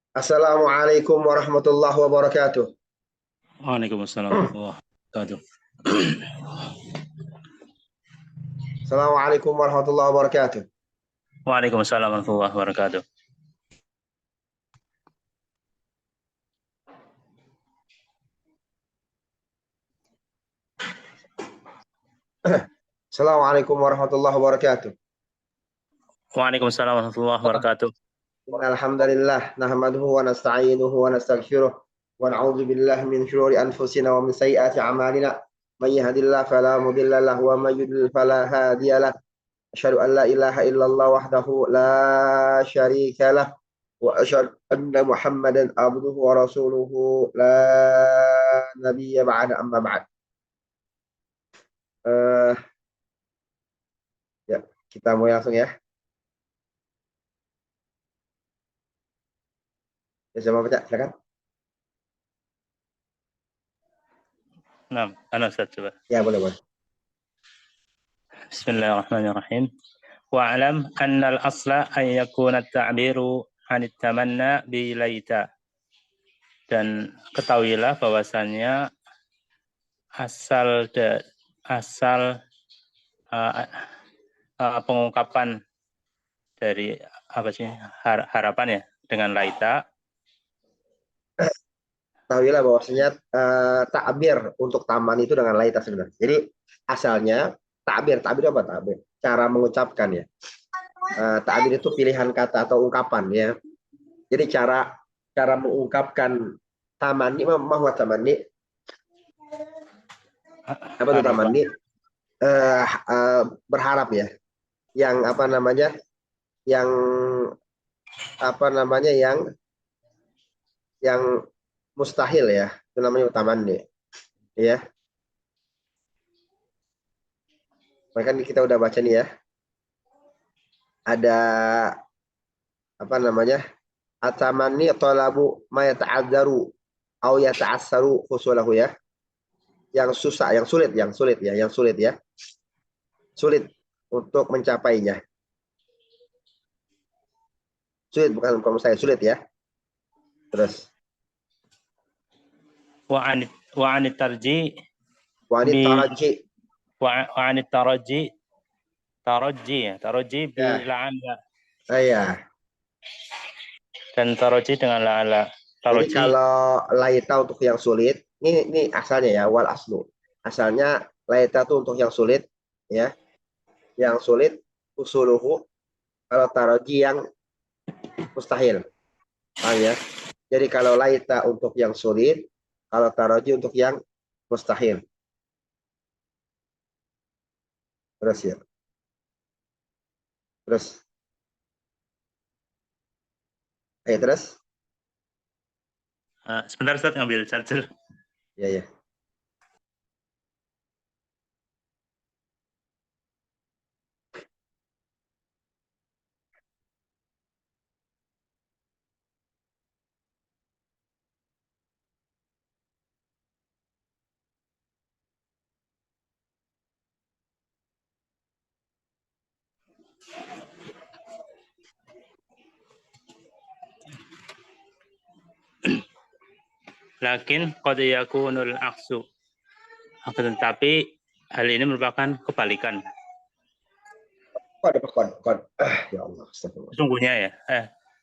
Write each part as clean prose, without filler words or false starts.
Assalamualaikum warahmatullahi wabarakatuh. Waalaikumsalam warahmatullahi wabarakatuh. Assalamualaikum warahmatullahi wabarakatuh. Waalaikumsalam warahmatullahi wabarakatuh. Assalamualaikum warahmatullahi wabarakatuh. Waalaikumsalam warahmatullahi wabarakatuh. Alhamdulillah nahmaduhu wa nasta'inuhu wa nastaghfiruh wa na'udzu billahi min syururi anfusina wa min sayyiati a'malina. May yahdihillahu fala mudilla lahu wa may yudlil fala hadiya lahu. Asyhadu an la ilaha illallah wahdahu la syarika lah wa asyhadu anna Muhammadan abduhu wa rasuluhu la nabiyya ba'da amma ba'd. Ya, kita mulai langsung ya. Ya, sama baca, silakan. Nah, Ustaz coba. Ya, boleh. Bismillahirrahmanirrahim. Wa'alam anna al-asla an yakuna at-ta'biru 'an at-tamanna bi laita. Dan ketahuilah bahwasannya asal pengungkapan dari apa sih harapan ya dengan laita. Tahuilah bahwasanya takbir untuk taman itu dengan laita sebenarnya. Jadi asalnya takbir apa takbir? Cara mengucapkan ya. Takbir itu pilihan kata atau ungkapan ya. Jadi cara mengungkapkan tamani, mahwa tamani. Apa itu tamani? Berharap ya. Yang apa namanya? Yang mustahil ya, itu namanya tamanni ya. Makanya kita udah baca nih ya, ada apa namanya, atamanni talabu ma yata'adzaru au yata'assaru husulahu ya, yang susah, yang sulit ya, sulit untuk mencapainya, sulit, bukan saya sulit ya. Terus wa anit tarji taraji bi la'ala. Iya. Dan taraji dengan la'ala. Jadi kalau laita untuk yang sulit, ini asalnya ya, wal aslu. Asalnya laita itu untuk yang sulit ya. Yang sulit usuluhu, kalau taraji yang mustahil. Ya. Jadi kalau laita untuk yang sulit, kalau taraji untuk yang mustahil. Terus ya. Terus. Terus. Sebentar Ustaz, ngambil charger. Ya. Lakin qad yakunul aksu. Akan tetapi hal ini merupakan kebalikan. Kod. Ya Allah, astagfirullah. Sesungguhnya ya.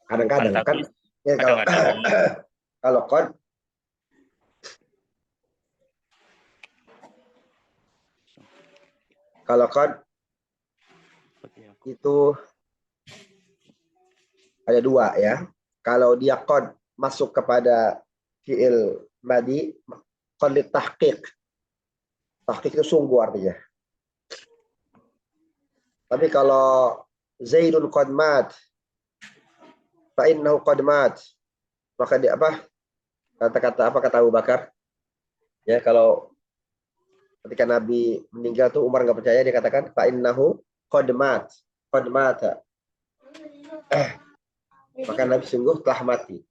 Kadang-kadang kan. Ya, kalau kod itu ada dua ya. Kalau dia qad masuk kepada fi'il madi, qad litahqiq. Tahqiq itu sungguh artinya. Tapi kalau Zaidun qad mat, fa innahu qad mat, maka dia apa? Kata Abu Bakar? Ya, kalau ketika Nabi meninggal tuh Umar nggak percaya, dia katakan fa innahu qad mat. Qad mata. Maka Nabi sungguh telah mati.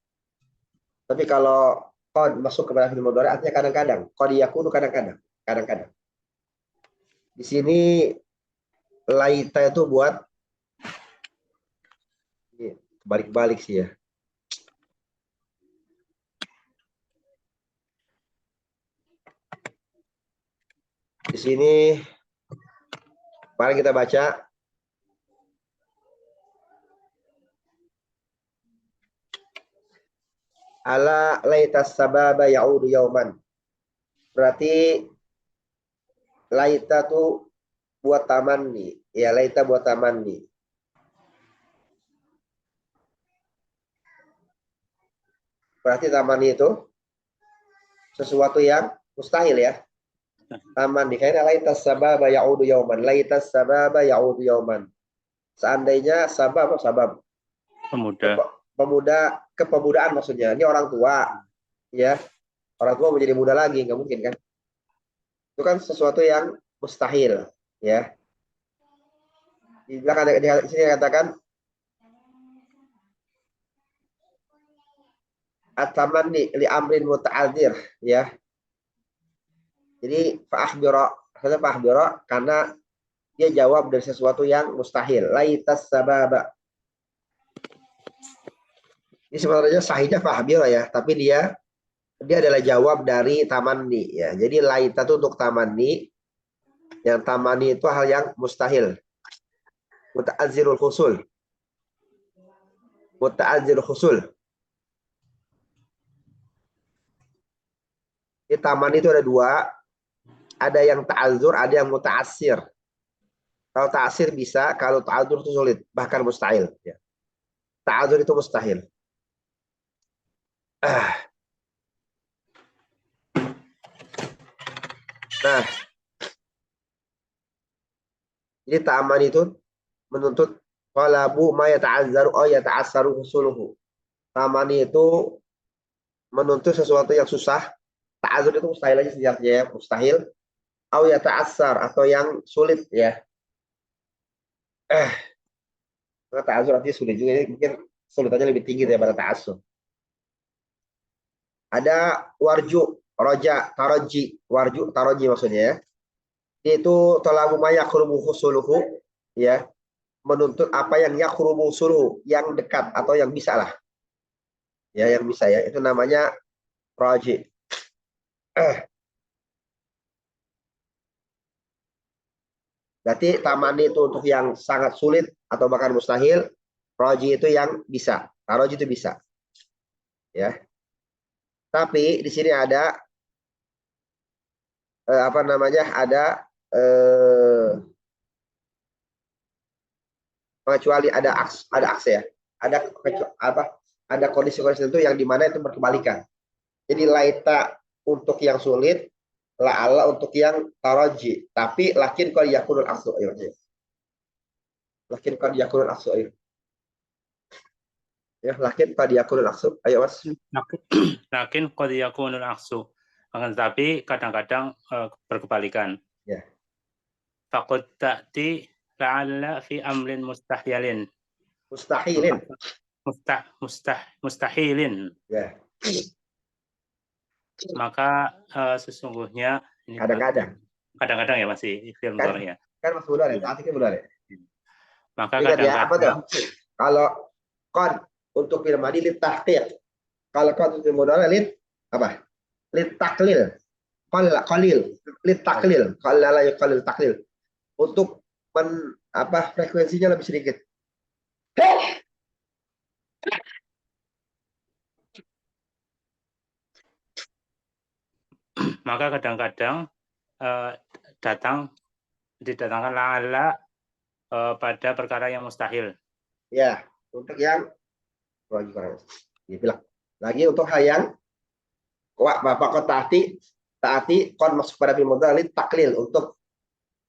Tapi kalau qad masuk kepada fi'il mudhari artinya kadang-kadang. Qad yakunu kadang-kadang. Di sini laita itu buat balik-balik sih ya. sini mari kita baca. Ala laitas sababa ya'udu yauman. Berarti laita tuh buat taman nih. Ya, laita buat taman nih. Berarti taman itu sesuatu yang mustahil ya. Taman nih. Kayaknya laitas sababa ya'udu yauman. Laitas sababa ya'udu yauman. Seandainya sabab apa sabab? Pemuda. Pemuda, kepemudaan maksudnya. Ini orang tua. Ya. Orang tua menjadi muda lagi. Nggak mungkin kan? Itu kan sesuatu yang mustahil. Ya. Di belakang di sini katakan at-tamanni li amrin muta'adzir ya. Jadi fa'akhbira karena dia jawab dari sesuatu yang mustahil. Laitas sababa. Ini sebenarnya sahihnya fa'akhbira ya, tapi dia adalah jawab dari tamanni ya. Jadi laita itu untuk tamanni. Yang tamanni itu hal yang mustahil. Muta'adzirul khusul. Muta'adzirul khusul. Di taman itu ada dua, ada yang ta'adzur, ada yang muta'assir. Kalau ta'assir bisa, kalau ta'adzur itu sulit, bahkan mustahil. Ya. Ta'adzur itu mustahil. Nah, jadi taman itu menuntut qalabu ma yata'azzaru aw yata'assaru husuluhu. Taman itu menuntut sesuatu yang susah. Ta'adzur itu mustahil aja sejatinya ya, mustahil. Aw yata'assar atau yang sulit ya. Ta'adzur artinya sulit juga, mungkin sulitannya lebih tinggi daripada ta'assur. Ada warju, roja, taroji, warju, taroji maksudnya ya. Itu talabu ma yaqrubu husuluhu ya, menuntut apa yang yaqrubu husuluhu, yang dekat atau yang bisa lah. Ya, yang bisa ya. Itu namanya roji. Berarti taman itu untuk yang sangat sulit atau bahkan mustahil, roji itu yang bisa. Taroji itu bisa. Ya. Tapi di sini ada apa namanya? Ada kecuali ada aks ya. Ada apa? Ada kondisi-kondisi tertentu yang dimana itu berkebalikan. Jadi laita untuk yang sulit, la'ala untuk yang taraji. Tapi lakin qad yakunul aksu. Lakin qad yakunul aksu. Ya, lakin qad yakunul aksu. Ayo Mas. Lakin qad yakunul aksu. Akan tetapi kadang-kadang berkebalikan. Ya. Faqad ta'ti la'alla fi amrin mustahilin. Mustahilin. Mustahilin. Ya. Maka sesungguhnya ini kadang-kadang ya masih film kan, ya. Kan Mas benar ya, artinya benar ya. Maka kadang-kadang ya, kalau qad untuk film madi lit tahqiq. Kalau qad untuk mudhari lit apa? Lit taklil. Qalil, lit taklil. Qallala yaqallil taklil. Untuk frekuensinya lebih sedikit. Maka kadang-kadang didatangkan la'alla pada perkara yang mustahil. Ya, untuk yang dibilang lagi untuk hal yang Bapak kok taati kon masuk pada film mudhari taklil untuk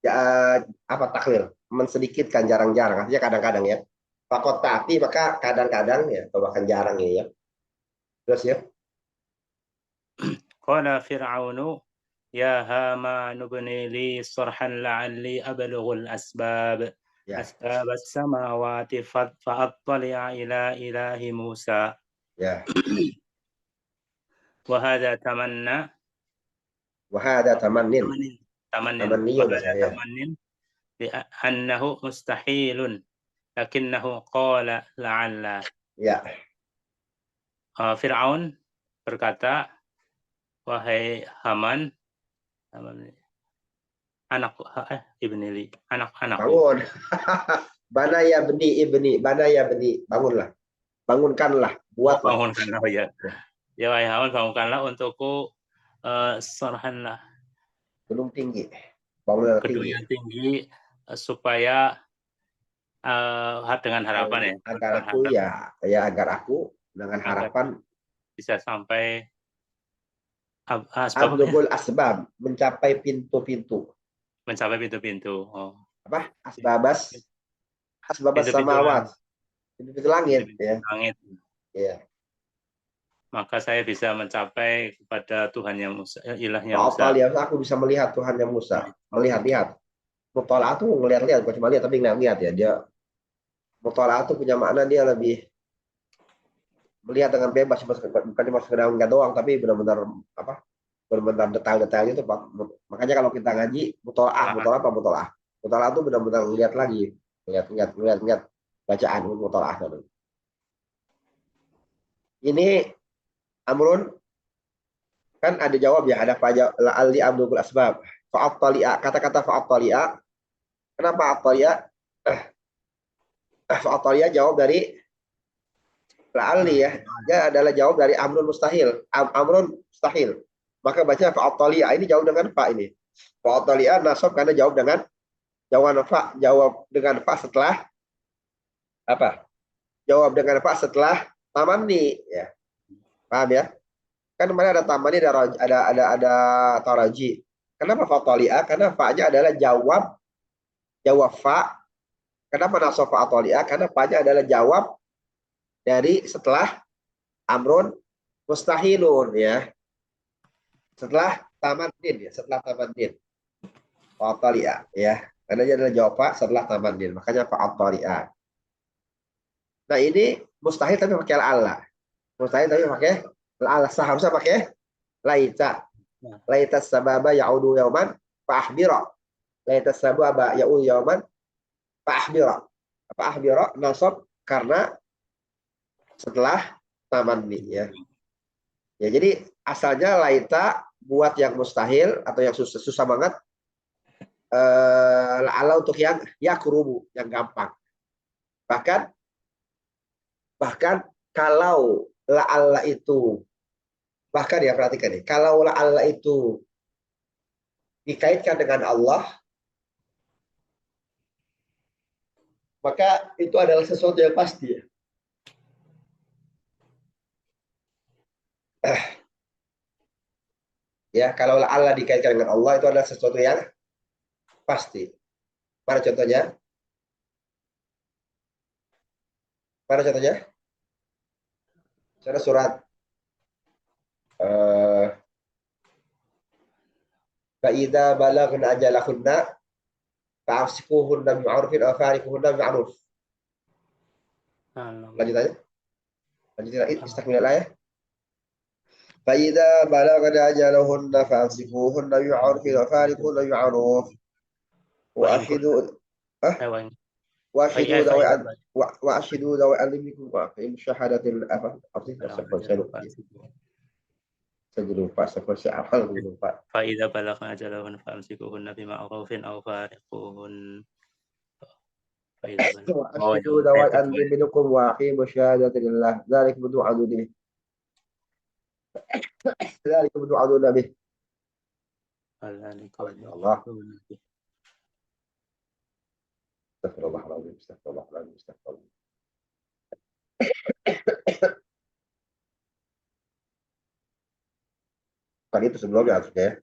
taklil, mensedikitkan, jarang-jarang, artinya kadang-kadang ya. Pakot taati maka kadang-kadang ya, atau bahkan jarang ya. Terus ya. Qala fir'aunu ya Haman ibni li sarhan la'alli ablughul asbab. Asbab as-samawati fa'attali'a ila ilahi Musa. Ya. Wa hadha tamanna. Wa hadha tamannin. Tamannin li'annahu mustahilun lakinnahu qala la'alla. Ya. Fir'aun berkata, wahai Haman, anak ibni, anak-anakku. Bangun. Bana ya ibni, bana ya beni, bangunlah. Bangunkanlah, Oh, buatlah. bangunkanlah ya. Ya wahai Harun, bangunkanlah untukku sorhanlah Gunung tinggi. Bangunlah gedung tinggi. yang tinggi supaya dengan harapan ya, Agar aku berharap agar aku dengan agar harapan bisa sampai sebabnya ablugul asbab, mencapai pintu-pintu. mencapai pintu-pintu. Oh, Apa? Asbabas pintu-pintu samawat. Pintu-pintu langit ya. langit. Ya. Maka saya bisa mencapai kepada Tuhan yang Musa, ilahnya Musa. Fa'atal ya, aku bisa melihat Tuhan yang Musa. Melihat-lihat. Mutola'ah tuh ngelihat-lihat, bukan cuma lihat tapi ngelihat ya. Dia mutola'ah tuh punya makna dia lebih melihat dengan bebas, bukan cuma sekedar enggak doang, tapi benar-benar apa? Benar-benar detail-detail itu, Pak. Makanya kalau kita ngaji mutola'ah apa mutola'ah? Mutola'ah tuh benar-benar lihat lagi, lihat bacaan mutola'ah. Ini amrun kan ada jawab ya, ada ali abdul asbab. Fa'attali'a, kata-kata fa'attali'a. Kenapa attalia? Fa'attali'a jawab dari la'ali ya. Dia adalah jawab dari amrun mustahil. Amrun mustahil. Maka baca fa'attali'a, ini jawab dengan fa ini. Fa'attali'a nasab karena jawab dengan jawab dengan fa setelah apa? Jawab dengan fa setelah tamanni ya. Paham ya? Kan kemarin ada tamanni, ada taraji. Kenapa fa'attali'a? Karena fa-nya adalah jawab fa. Kenapa nasab fa'attali'a? Karena fa-nya adalah jawab dari setelah amrun mustahilun ya. Setelah tamandin ya, setelah tamandin. Fa'attali'a ya. Karena dia adalah jawab fa setelah tamandin. Makanya fa'attali'a. Nah, ini mustahil tapi pakai Allah. Mustahil tapi pakai Allah. Seharusnya pakai laita. Laita sababa ya'udu yauman fa'ahbira. Laita sababa ya'udu yauman fa'ahbira. Fa'ahbira nasab karena setelah tamanni ya. Ya, jadi asalnya laita buat yang mustahil atau yang susah banget, la'alla untuk yang yakrubu, yang gampang. Bahkan kalau la'alla itu, bahkan ya perhatikan nih, kalau la'alla itu dikaitkan dengan Allah, maka itu adalah sesuatu yang pasti ya. Ya, kalau Allah dikaitkan dengan Allah itu adalah sesuatu yang pasti. Mana contohnya? Mana contohnya? Ada surat Fa'idza balagna ajalahunna fa'amsikuhunna bi'urfin aw fariquhunna bi'urf. Lanjut aja. Lanjut lagi, istakmil ayat. فإذا بلغن أجلهن فأمسكوهن بمعروف وفارقوهن بمعروف وأشهدوا ذوي عدل منكم وأقيموا الشهادة saya lupa seperti apa lupa. فإذا بلغن أجلهن فأمسكوهن بمعروف أو فارقوهن. وأشهدوا ذوي عدل منكم وأقيموا الشهادة لله ذلك توعدون به. ذلك توعدون به. الله. استغفر الله العظيم استغفر الله العظيم استغفر الله. Tadi itu sebelumnya harusnya.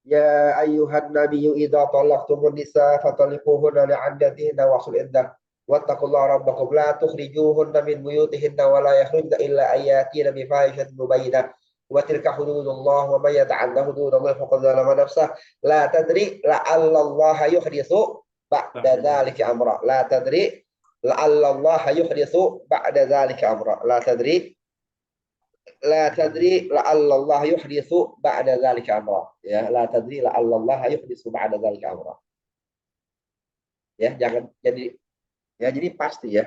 Ya ayyuhan nabiyyu idza talaqtumun nisa fatalliquhunna li'iddatihinna wasul iddah wattaqullaha rabbakum la tukhrijuhunna min buyutihinna wa la yakhrujna illa ayatina bi fahishatin mubayyinah wa tilka hududullah wa may yata'adda hududallahi faqad zalama nafsah la tadri la'alla Allah yuhdithu ba'da dzalika amra la tadri la'alla Allah yuhdithu ba'da dzalika amra la tadri la'alla Allah yuhdithu ba'da dzalika amra ya la tadri la'alla Allah yuhdithu ba'da dzalika amra ya jangan jadi pasti ya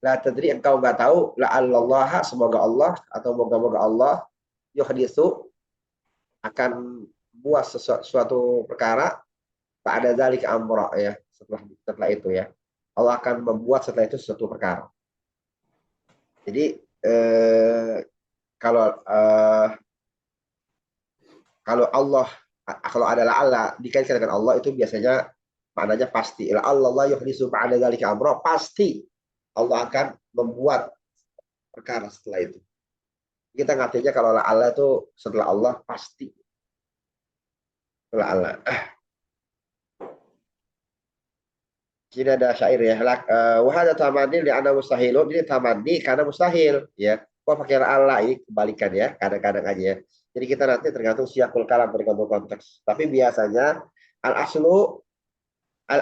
la tadri engkau enggak tahu la'alla Allah semoga Allah atau moga-moga Allah yuhdithu akan buat suatu perkara ada dzalika amra ya, setelah itu ya. Allah akan membuat setelah itu suatu perkara. Jadi kalau kalau adalah Allah dikaitkan dengan Allah itu biasanya maknanya pasti. La Allah yuhdisu ba'da dzalika amra, pasti Allah akan membuat perkara setelah itu. Kita ngertinya kalau Allah itu setelah Allah pasti. Setelah Allah. Sini ada syair ya. Wahada tamanni li ana mustahilun. Ini tamanni karena mustahil ya. Kok pakai Allah ini kebalikan ya. Kadang-kadang aja ya. Jadi kita nanti tergantung siakul kalam, tergantung konteks. Tapi biasanya al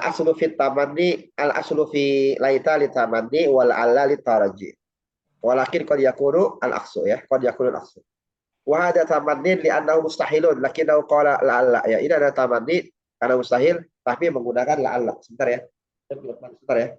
aslu fit tamanni, al aslu fi laita li tamanni wal alla li taraji. Walakin qad yakunu al aksu ya. Qad yakunu al aksu. Wahada tamanni li annahu mustahilun lakinnahu qala la alla ya. Ini ada tamanni karena mustahil tapi menggunakan la alla. Sebentar ya. Sebentar ya.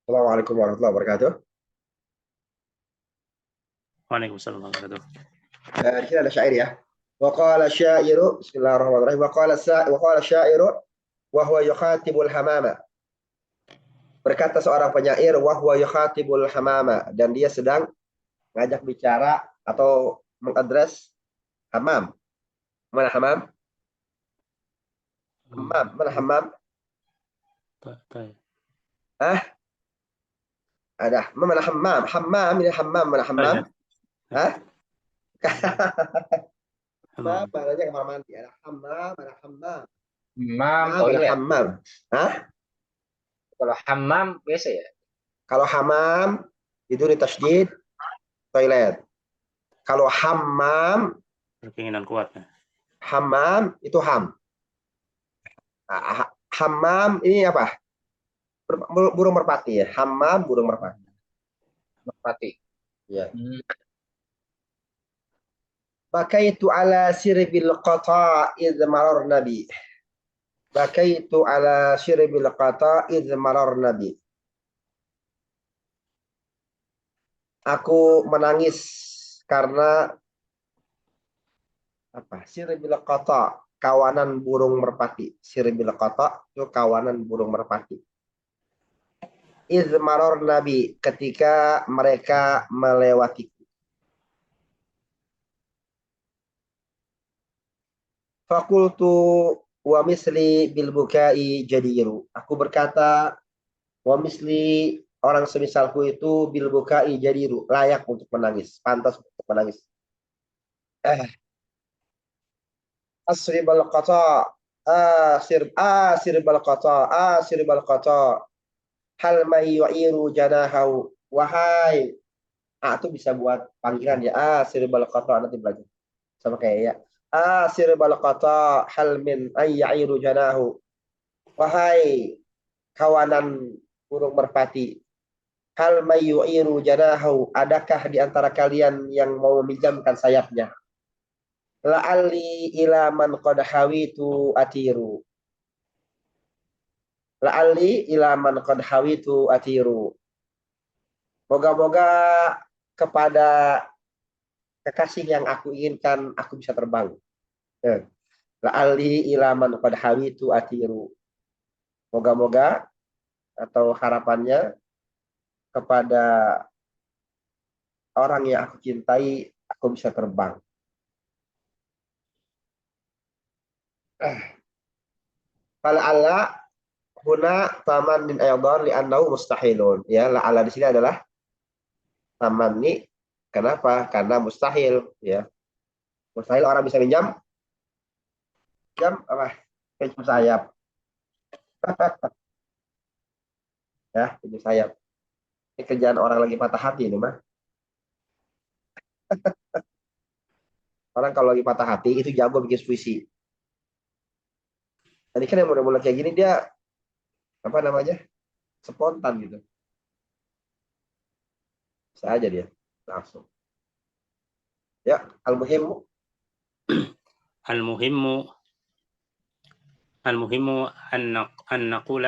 Assalamualaikum warahmatullahi wabarakatuh. Waalaikumsalam warahmatullahi Di sini ada syair ya. Wa qala syairu, bismillahirrahmanirrahim. Wa qala syairu wa huwa yukhatibul hamama. Berkata seorang penyair wa huwa yukhatibul hamama, dan dia sedang ngajak bicara atau mengadres hamam. Mana hamam? Hamam, mana hamam? Ada. Mana hammam? Hammam ini hammam, mana hammam? Hah? Hammam maknanya kamar mandi. Ada hammam, ada hammam. Hammam, Ada toilet. hammam. Hah? Kalau hammam biasa ya. Kalau hammam itu di tasydid toilet. Kalau hammam, Keinginan kuat. hammam itu ham. Hammam ini apa? Burung merpati ya. Hammam burung merpati. Merpati. Ya. Bakaitu ala sirbil qata idh marar nabi. Bakaitu ala sirbil qata idh marar nabi. Aku menangis karena apa? Sirbil qata, kawanan burung merpati. Sirbil qata itu kawanan burung merpati. Idh marar nabi, ketika mereka melewatiku. Fakultu wa misli bil bukai jadiru. Aku berkata, wa misli, orang semisalku itu bil bukai jadiru, layak untuk menangis, pantas untuk menangis. Asribal qata, asribal qata, hal may yu'iru janahu. Wahai, itu bisa buat panggilan ya. Asribal qata, nanti belajar. Sama kayak ya. Asribal qata, hal min ayya'iru janahu. Wahai kawanan burung merpati, hal may yu'iru janahu, adakah di antara kalian yang mau meminjamkan sayapnya? La'alli ila man qad hawitu atiru. La'alli ila man qad hawitu atiru. Moga-moga kepada kekasih yang aku inginkan aku bisa terbang. La'alli ila man qad hawitu atiru. Moga-moga atau harapannya kepada orang yang aku cintai aku bisa terbang. Fala'alla huna taman min aydan li'annahu mustahilun. Ya, la'alla di sini adalah taman ini. Kenapa? Karena mustahil, ya. Mustahil orang bisa minjam jam apa? Pinjam sayap. Ya, pinjam sayap. Ini kerjaan orang lagi patah hati ini mah. Orang kalau lagi patah hati itu jago bikin puisi. Tadi kan yang mulai-mulai kayak gini dia apa namanya? Spontan gitu. Bisa aja dia langsung. Ya, al-muhim المهم المهم أن نقول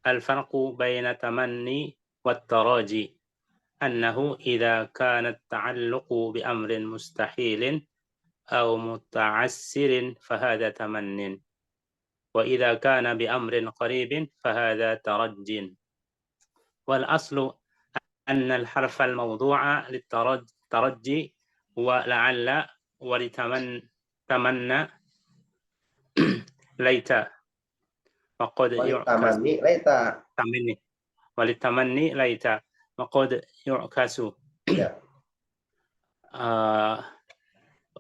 الفرق بين التمني والتراجي أنه إذا كان التعلق بأمر مستحيل أو متعسر فهذا تمن، وإذا كان بأمر قريب فهذا ترج. والأصل أن الحرف الموضوع للترجي ولعل ولتمنى ليت وقد يعكس tamanni laita. تمني وللتمني ليت وقد يعكس. Ya.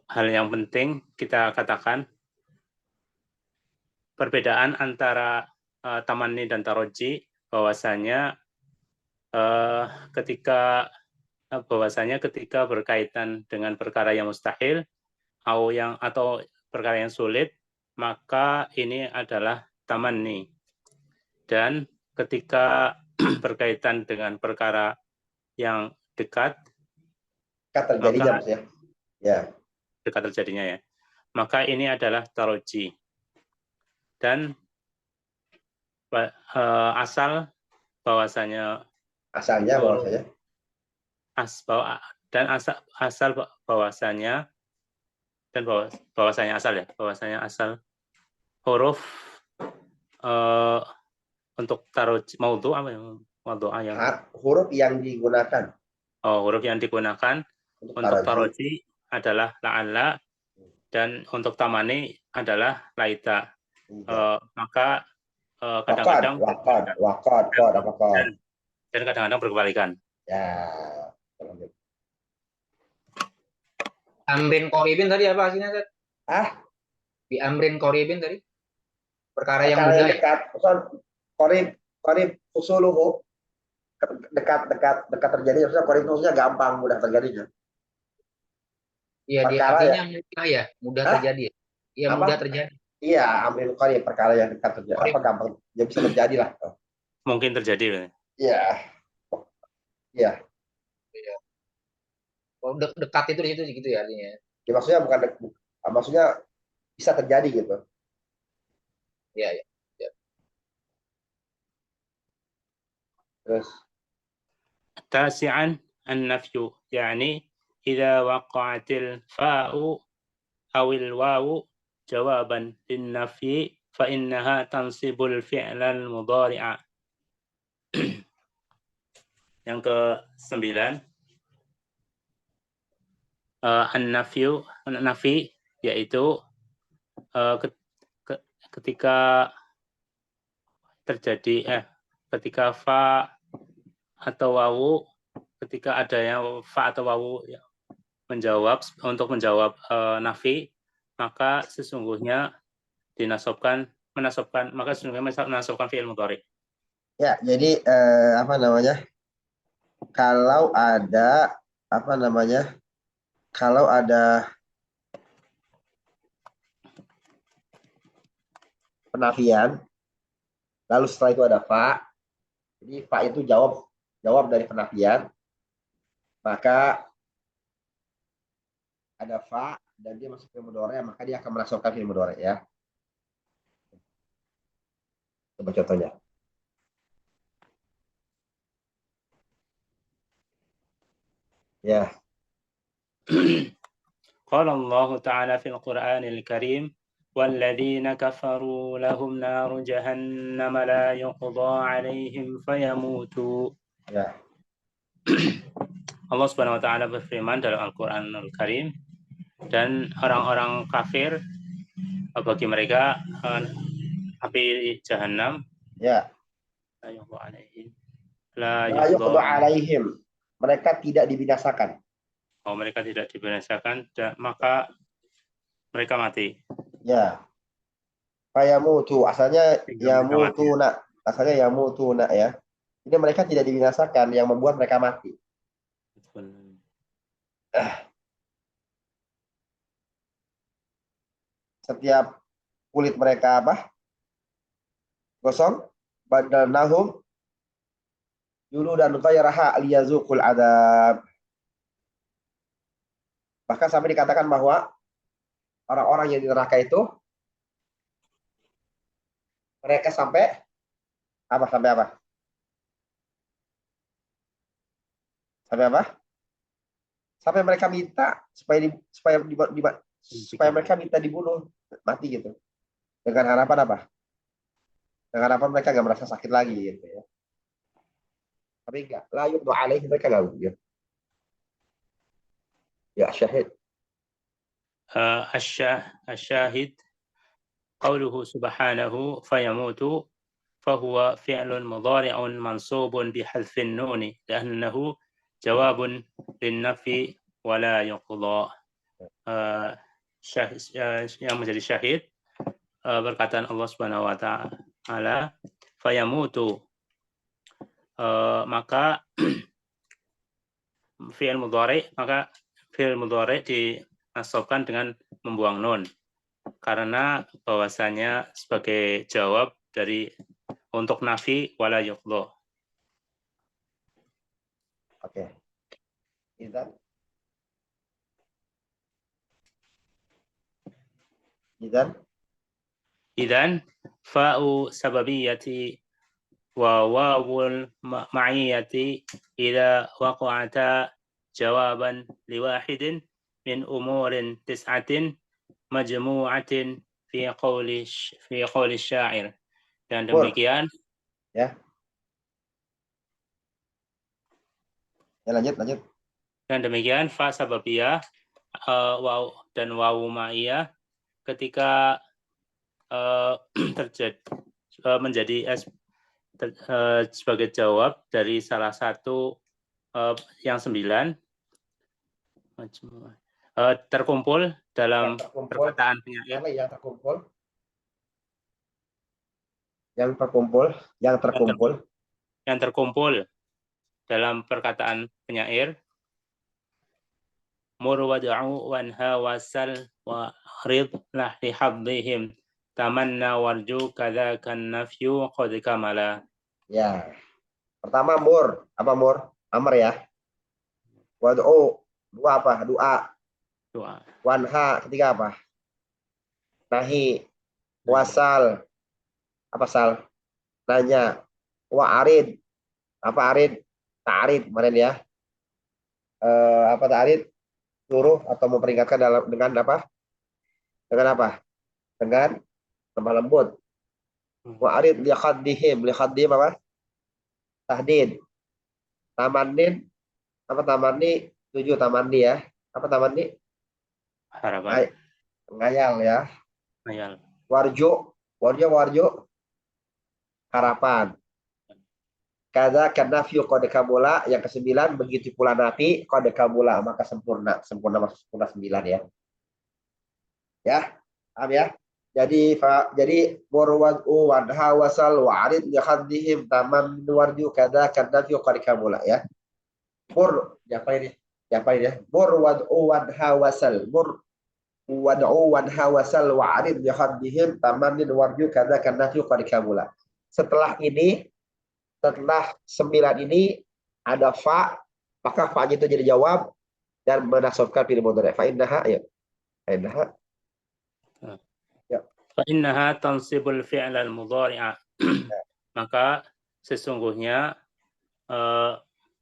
Hal yang penting kita katakan perbedaan antara tamanni dan taroji bahwasanya ketika berkaitan dengan perkara yang mustahil atau perkara yang sulit, maka ini adalah tamanni. Dan ketika berkaitan dengan perkara yang dekat Terjadi jam ya. Ya. Dekat terjadinya ya. Maka ini adalah taroji. Dan asal bahwasanya Asalnya bahwasanya bahwasanya asal huruf untuk taroji maudhu apa ya? Maudhu yang huruf yang digunakan. Huruf yang digunakan untuk taroji adalah la'alla dan untuk tamani adalah laita. Maka kadang-kadang dan kadang-kadang berkebalikan. Ya. Amrin koribin tadi apa hasilnya, Ustaz? Di amrin koribin tadi? Perkara yang mudah. Dekat. Korib usuluhu dekat terjadi, maksudnya korib maksudnya gampang, mudah terjadinya. Iya, dia artinya mudah ya, mudah terjadi. Iya, mudah terjadi. Iya, amrin qarib, perkara yang dekat terjadi. Apa gampang, ya bisa terjadi lah. Mungkin terjadi. Iya. Iya. Oh, dekat itu di situ gitu ya artinya. Ya, maksudnya bukan maksudnya bisa terjadi gitu. Iya, ya. Terus تاسعا النفي، يعني إذا وقعت الفاء أو الواو جوابا للنفي فإنها تنصب الفعل المضارع. Yang ke-9 nafi yaitu ketika terjadi ketika fa atau wawu, ketika adanya fa atau wawu untuk menjawab nafi, maka sesungguhnya menasabkan fi'il mudhari. Ya, jadi apa namanya? Kalau ada penafian, lalu setelah itu ada fa, jadi fa itu jawab dari penafian, maka ada fa dan dia masuk ke mudhari', maka dia akan menasabkan fi'il mudhari' ya. Coba contohnya. Ya. قال الله تعالى في القرآن الكريم والذين كفروا لهم نار جهنم لا يقضى عليهم فيموتوا. Ya. Allah Subhanahu wa taala berfirman dalam Al-Qur'anul Karim, dan orang-orang kafir bagi mereka api jahanam Ya. la yuqda alaihim la La yuqda yuqda alaihim. Mereka tidak dibinasakan. Oh, mereka tidak dibinasakan, maka mereka mati. Ya. Fayamutu asalnya Sehingga mereka mati. yamutuna. Asalnya yamutuna ya. Jadi mereka tidak dibinasakan yang membuat mereka mati. Setiap kulit mereka apa? Gosong, badalnahum juludan ghayraha liyazuqul adab. Bahkan sampai dikatakan bahwa orang-orang yang di neraka itu mereka sampai apa? Sampai apa? Sampai apa? Sampai mereka minta supaya mereka minta dibunuh, mati gitu. Dengan harapan apa? Dengan harapan mereka nggak merasa sakit lagi gitu ya. Tapi enggak, la yuqda alaihim, mereka enggak gitu. Ya syahid. الشاهد قوله سبحانه فيموت فهو فعل مضارع منصوب بحذف النون لأنه جواب للنفي ولا يقضى. Yang menjadi syahid perkataan Allah Subhanahu wa taala fayamutu, maka fi'il mudhari dinasabkan dengan membuang nun karena bahwasanya sebagai jawab dari untuk nafi wala yuqda. Oke. Idzan fa'u sababiyati wa wawul ma'iyati idza waqa'ata jawaban liwahidin min umurin tis'atin majmu'atin fi qawli syair. Dan demikian ya. Ya lanjut. Dan demikian fa sababiyah waw dan wawu ma'iyah ketika terjadi menjadi sebagai jawab dari salah satu yang 9 terkumpul dalam perkataan penyair. Yang terkumpul dalam perkataan penyair. Mur wad'u wanha wasal wa rid lah lihabdihim tamanna warju kadzakan nafyu qad kamala. Ya. Pertama mur, apa mur? Amr ya. Wad'u, dua apa? Doa. Wanha, ketiga apa? Nahi. Wasal, apa sal? Nanya. Wa arid, apa arid? Ta'arid kemarin ya. Apa ta'arid? Suruh atau memperingatkan dengan apa? Dengan apa? Dengan lemah lembut. Wa arid li khaddihim apa? Tahdid. Tamannin, apa tamanni? 7 tamanni ya. Apa tamanni? Harapan. Ngayal ya. Ngayal. Warju. Harapan. Kada karena view kode kamula yang ke-9, begitu pula nafi kode kamula, maka sempurna 9 ya. Ya, paham ya? Jadi murwadu wadha wasal wa'arid lihaddihim taman warju kada karena view kode kamula ya. Mur, apa ini? Murwadu wadha wasal wa'arid lihaddihim taman warju kada karena view kode kamula. Setelah 9 ini ada fa, maka fa-nya itu jadi jawab dan menasabkan fi'il mudhari'. Fa innaha ya. Fa innaha tansibul fi'l al-mudhari'a maka sesungguhnya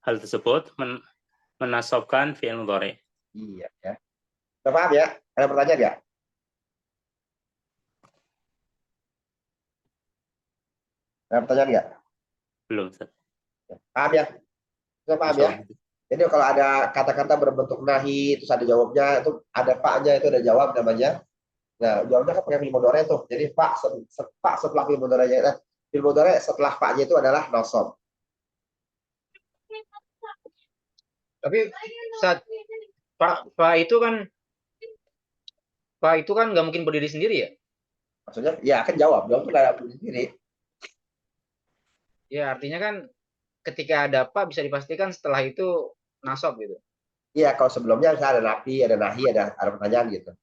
hal tersebut menasabkan fi'il mudhari. Iya ya. Sudah paham ya? Ada pertanyaan nggak? Ada pertanyaan nggak? Belum, Ustaz. Paham ya? Sudah paham ya? Jadi kalau ada kata-kata berbentuk nahi, terus ada jawabnya, itu ada fa-nya, itu ada jawab namanya. Nah, jawabnya kan pakai fi'il mudhari tuh. Jadi fa setelah fi'il mudhari, fi'il mudhari setelah fa-nya itu adalah nasab. Tapi saat fa itu kan nggak mungkin berdiri sendiri ya? Maksudnya, ya kan jawab itu nggak ada berdiri sendiri. Ya artinya kan ketika ada fa bisa dipastikan setelah itu nasab gitu. Iya, kalau sebelumnya misalnya ada nafi, ada nahi, ada pertanyaan gitu.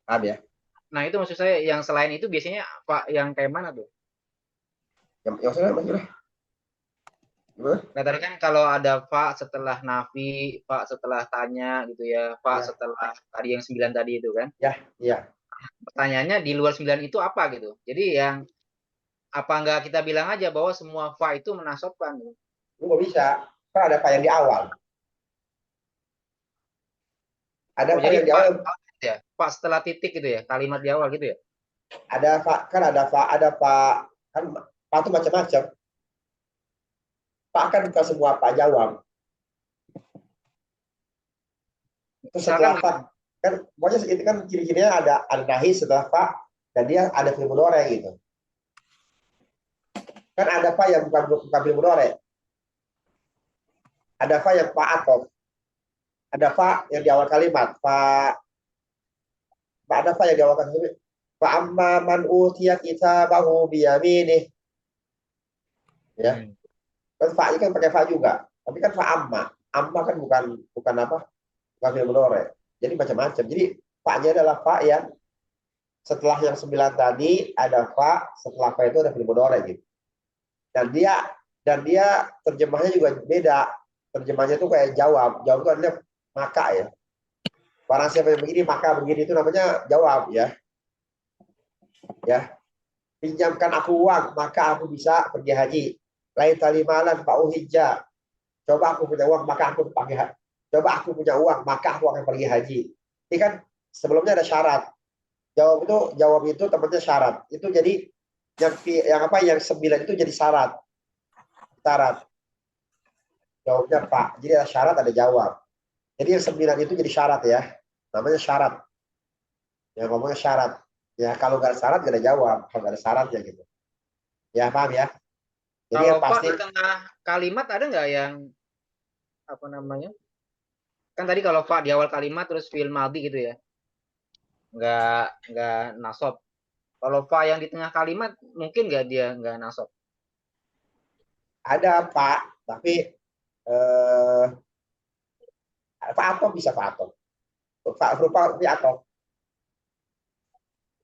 Paham ya? Nah itu maksud saya yang selain itu biasanya fa yang kayak mana tuh? Yang maksudnya gimana? Nah tadi kan kalau ada fa setelah nafi, fa setelah tanya gitu ya, fa Ya. setelah tadi yang 9 tadi itu kan. Ya, iya. Pertanyaannya di luar 9 itu apa gitu. Jadi yang apa enggak kita bilang aja bahwa semua fa itu menasabkan gitu. Lu nggak bisa. Kan ada fa yang di awal. Ada fa jadi yang di awal. ya, fa setelah titik gitu ya, kalimat di awal gitu ya. Ada fa, kan ada fa kan fa itu macam-macam. Fa kan bukan semua fa jawab. Itu setelah fa kan pokoknya itu kan ciri-cirinya ada nahi setelah fa dan dia ada fi'il mudhari gitu. Kan ada fa yang bukan fi'il mudhari. Ada fa yang fa atof. Ada fa yang di awal kalimat. Ada fa yang di awal kalimat. Fa amma man utiya kitabahu biyaminih. Ya. Kan fa kan pakai fa juga. Tapi kan fa amma. Amma kan bukan apa? Bukan fi'il mudhari. Jadi macam-macam. Jadi fa-nya adalah fa yang setelah yang 9 tadi ada fa, setelah fa itu ada fi'il mudhari gitu. Dan dia terjemahnya juga beda. Terjemahnya itu kayak jawab. Jawab itu artinya maka ya. Barang siapa yang begini maka begini itu namanya jawab ya. Ya. Pinjamkan aku uang maka aku bisa pergi haji. Lain talimalan fa'uhijja. Coba aku punya uang maka aku pergi haji. Coba aku punya uang maka aku akan pergi haji. Ini kan sebelumnya ada syarat. Jawab itu temannya syarat. Itu jadi yang 9 itu jadi syarat. Jawabnya Pak. Jadi ada syarat ada jawab. Jadi yang 9 itu jadi syarat ya. Namanya syarat. Ya ngomongnya syarat. Ya kalau nggak ada syarat nggak ada jawab. Kalau nggak ada syaratnya gitu. Ya paham ya. Jadi kalau yang pasti di tengah kalimat ada nggak yang apa namanya? Kan tadi kalau fa di awal kalimat terus fi'il madhi gitu ya. Nggak nasab. Kalau fa yang di tengah kalimat mungkin nggak dia nggak nasab. ada Pak, tapi Pak atau bisa Pak atau Pak berupa atau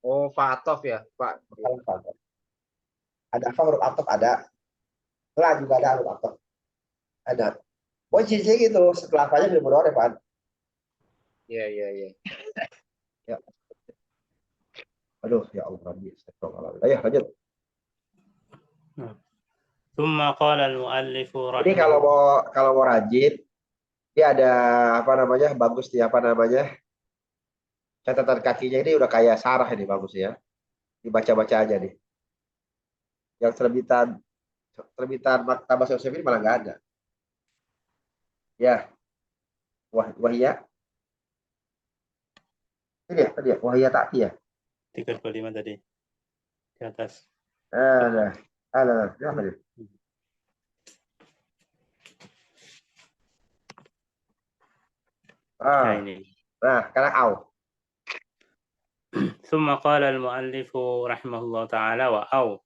Oh, fa atof ya, Pak. ada apa huruf atau ada lah juga ada huruf atau ada. Oh ciri gitu setelah apa-nya fi'il mudhari Pak. Iya. Ya. Aduh ya Allah. Ayo lanjut. Tsumma qala al-mu'allif Ini kalau mau rajin dia ada apa namanya bagus nih apa namanya catatan kakinya ini udah kayak sarah ini bagus ya. Dibaca-baca aja nih. Yang terbitan Maktabah Sosial ini malah nggak ada. Ya. Wahia. Ini ya tadi ya, Wahia Ta'ti ya. 35 tadi. Di atas. Ada. Ya, Nah, ini. Nah, sekarang au. Tsumma qala al-mu'allif rahimahullah ta'ala wa au.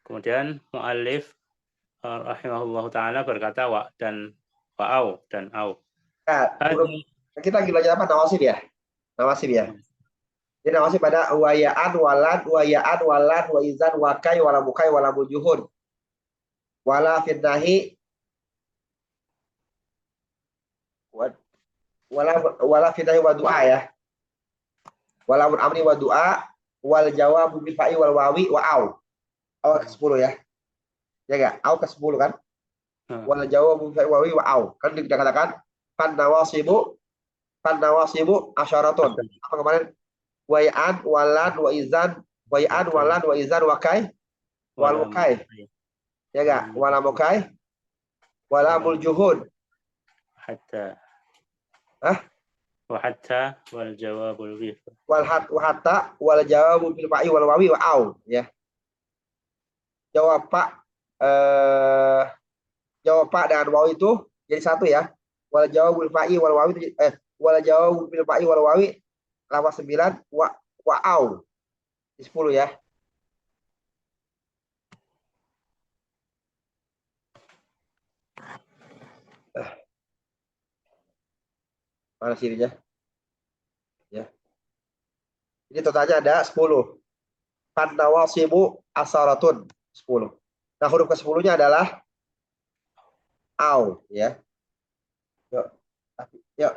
Kemudian mu'allif rahimahullah ta'ala berkata wa dan wa au dan au. Nah, kita lagi belajar apa? Nawasib ya? Nawasib ya? Jadi nawasib pada wayaan, walad, wa izan, wakai, wala mukai, wala mujuhun. Wala fitnahi, wala fitnahi wa du'a ya. Wala amri wa du'a, wal jawabu bil fa'i wal wawi wa au. Awal ke 10 ya. Ya enggak? Au ke 10 kan? Wal jawabu fi wawi wa au. Kan dikatakan fan nawasibu asyaratun. Apa kemarin? Wai'an walan wa izan, wai'an walan wa izan wa kai wal mukai. Ya enggak? Wala mukai wala mul juhud. Hatta. Hah? Wa hatta wal jawabul bil. Wal hatta wal jawabu bil fa'i wal wawi wa au, ya. Jawab Pak dengan wawi itu jadi satu ya. Wal jawabul fa'i wal wawi wal jawabul bil fa'i wal wawi lawas 9 wa au. 10 ya. Mana sininya? Ya. Jadi totalnya ada 10. Fan nawasibu asaratun 10. Nah, huruf ke-10-nya adalah au ya. Yuk. Yuk.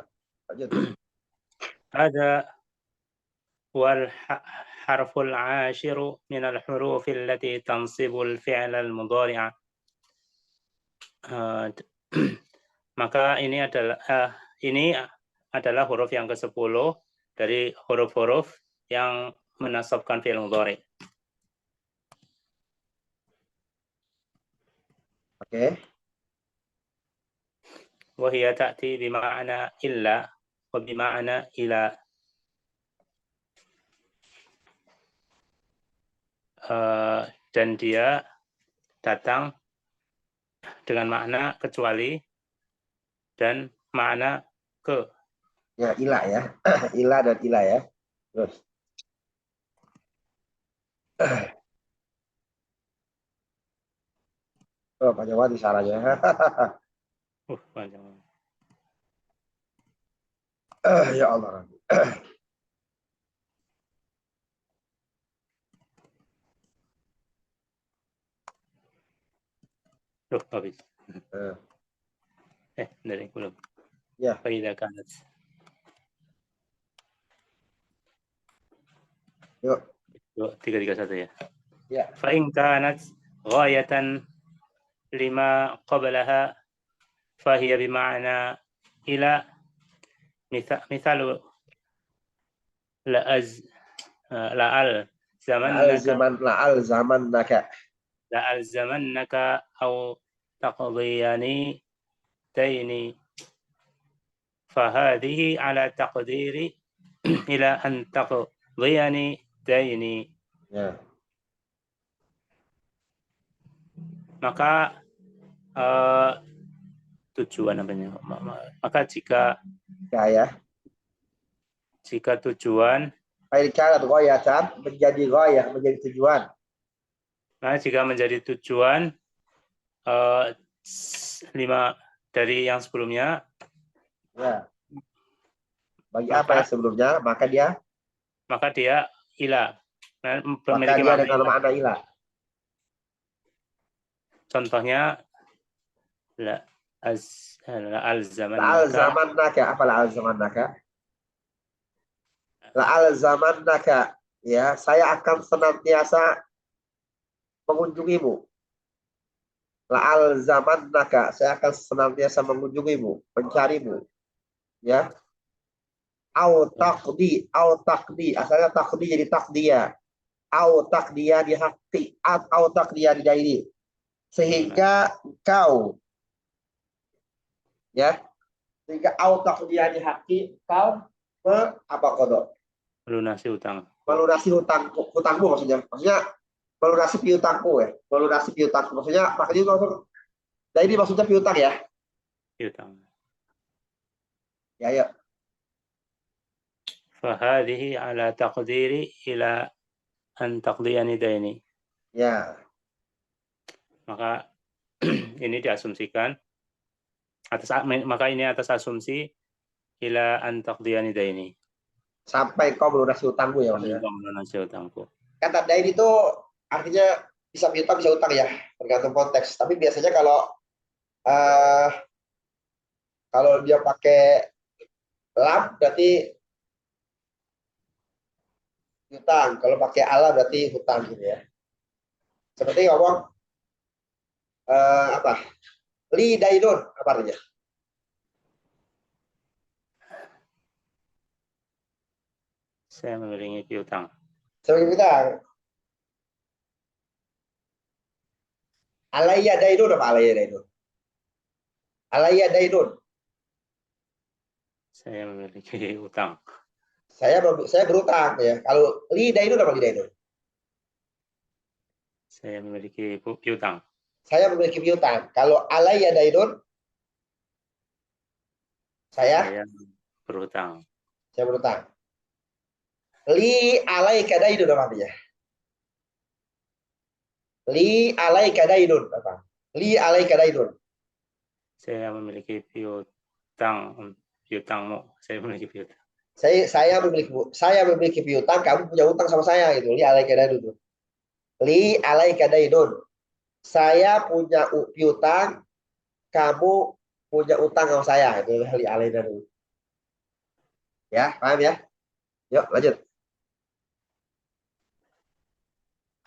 Lanjut. Ada wal harful ashiru min al huruf allati tansibu al fi'l al mudhari'a. Maka ini adalah huruf yang ke-10 dari huruf-huruf yang menasabkan fi'il mudhari'. Oke. Wahia ta'ti bima'na illa wa bima'na ila. Dan dia datang dengan makna kecuali dan makna ke. Ya, ila ya. Ila dan ila ya. Terus. Oh, panjang banget isyaratnya. Panjang. Ya Allah. Loh, habis. Dari belum. Ya. Faidah kanat. Yuk. 331 ya. Ya. Fa'in kanat ghayatan lima qablaha fahiya bima'na ila mithalu la'al zamannaka au taqdiyani daini fahadihi ala taqdiri ila an taqdiyani daini. Ya. Maka tujuan namanya. Maka jika tujuan menjadi ghayah, menjadi tujuan. Nah, jika menjadi tujuan 5 dari yang sebelumnya. Ya. Bagi apa yang sebelumnya, maka dia ila. Maka dia dengan makna ila. Contohnya al-zamannaka. Apa al-zamannaka? Ya, saya akan senantiasa mengunjungimu. Al-zamannaka, saya akan senantiasa mengunjungimu, mencarimu. Ya. Au taqdi, asalnya taqdi jadi taqdiya. Au taqdiya di haqqi, au taqdiya di dairi. Sehingga kau ya, sehingga au taqdiya di haqqi, kau melunasi hutang. Melunasi hutangmu maksudnya. Maksudnya melunasi piutangku ya. Melunasi piutangku maksudnya dairi maksudnya piutang ya. Piutang. Ya, ya. Fahadihi ala taqdiri ila an taqdiyani daini. Ya. Maka ini diasumsikan maka ini atas asumsi ila an taqdiyani daini. Sampai kau melunasi hutangku ya maksudnya. Melunasi hutangku. Kata daini itu artinya bisa piutang bisa hutang ya, tergantung konteks. Tapi biasanya kalau dia pakai lam berarti hutang, kalau pakai ala berarti hutang gitu ya. Seperti ngomong apa? Li dainun, apa artinya? Saya memiliki piutang. Seperti kita alayya dainun apa alayya dainun? Alayya dainun. Saya memiliki utang. Saya berutang ya. Kalau li dainun apa li dainun? Saya memiliki piutang. Saya memiliki piutang. Kalau alayya dainun, saya berutang. Saya berutang. Li alaika dainun apa artinya? Li alaika dainun apa? Li alaika dainun. Saya memiliki piutang. Piutangmu. Saya memiliki piutang. Saya memiliki piutang, kamu punya utang sama saya gitu. Li alaika dainun. Li alaika dainun. Saya punya piutang, kamu punya utang sama saya itu li alaika dainun. Ya, paham ya? Yuk, lanjut.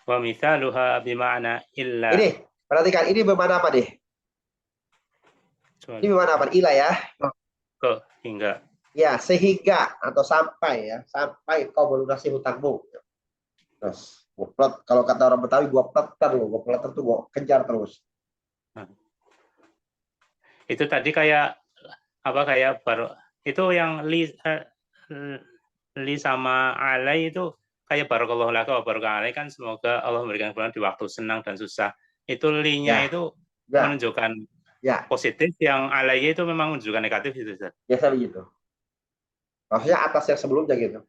Wa mithaluha bima'na illa. Ini, perhatikan ini bermana apa nih? Ini bermana apa? Ila ya. Ke hingga. Ya, sehingga atau sampai ya, sampai kau melunasi hutangmu. Terus, kalau kata orang Betawi, gua pleter tuh gua kejar terus. Itu tadi kayak apa kayak baru itu yang li sama alai itu kayak barakallahu laka wa baraka alai kan semoga Allah memberikan keberkahan di waktu senang dan susah. Itu li-nya itu menunjukkan positif, yang alai itu memang menunjukkan negatif itu, Ustaz. Biasa begitu. Maksudnya atas yang sebelumnya gitu.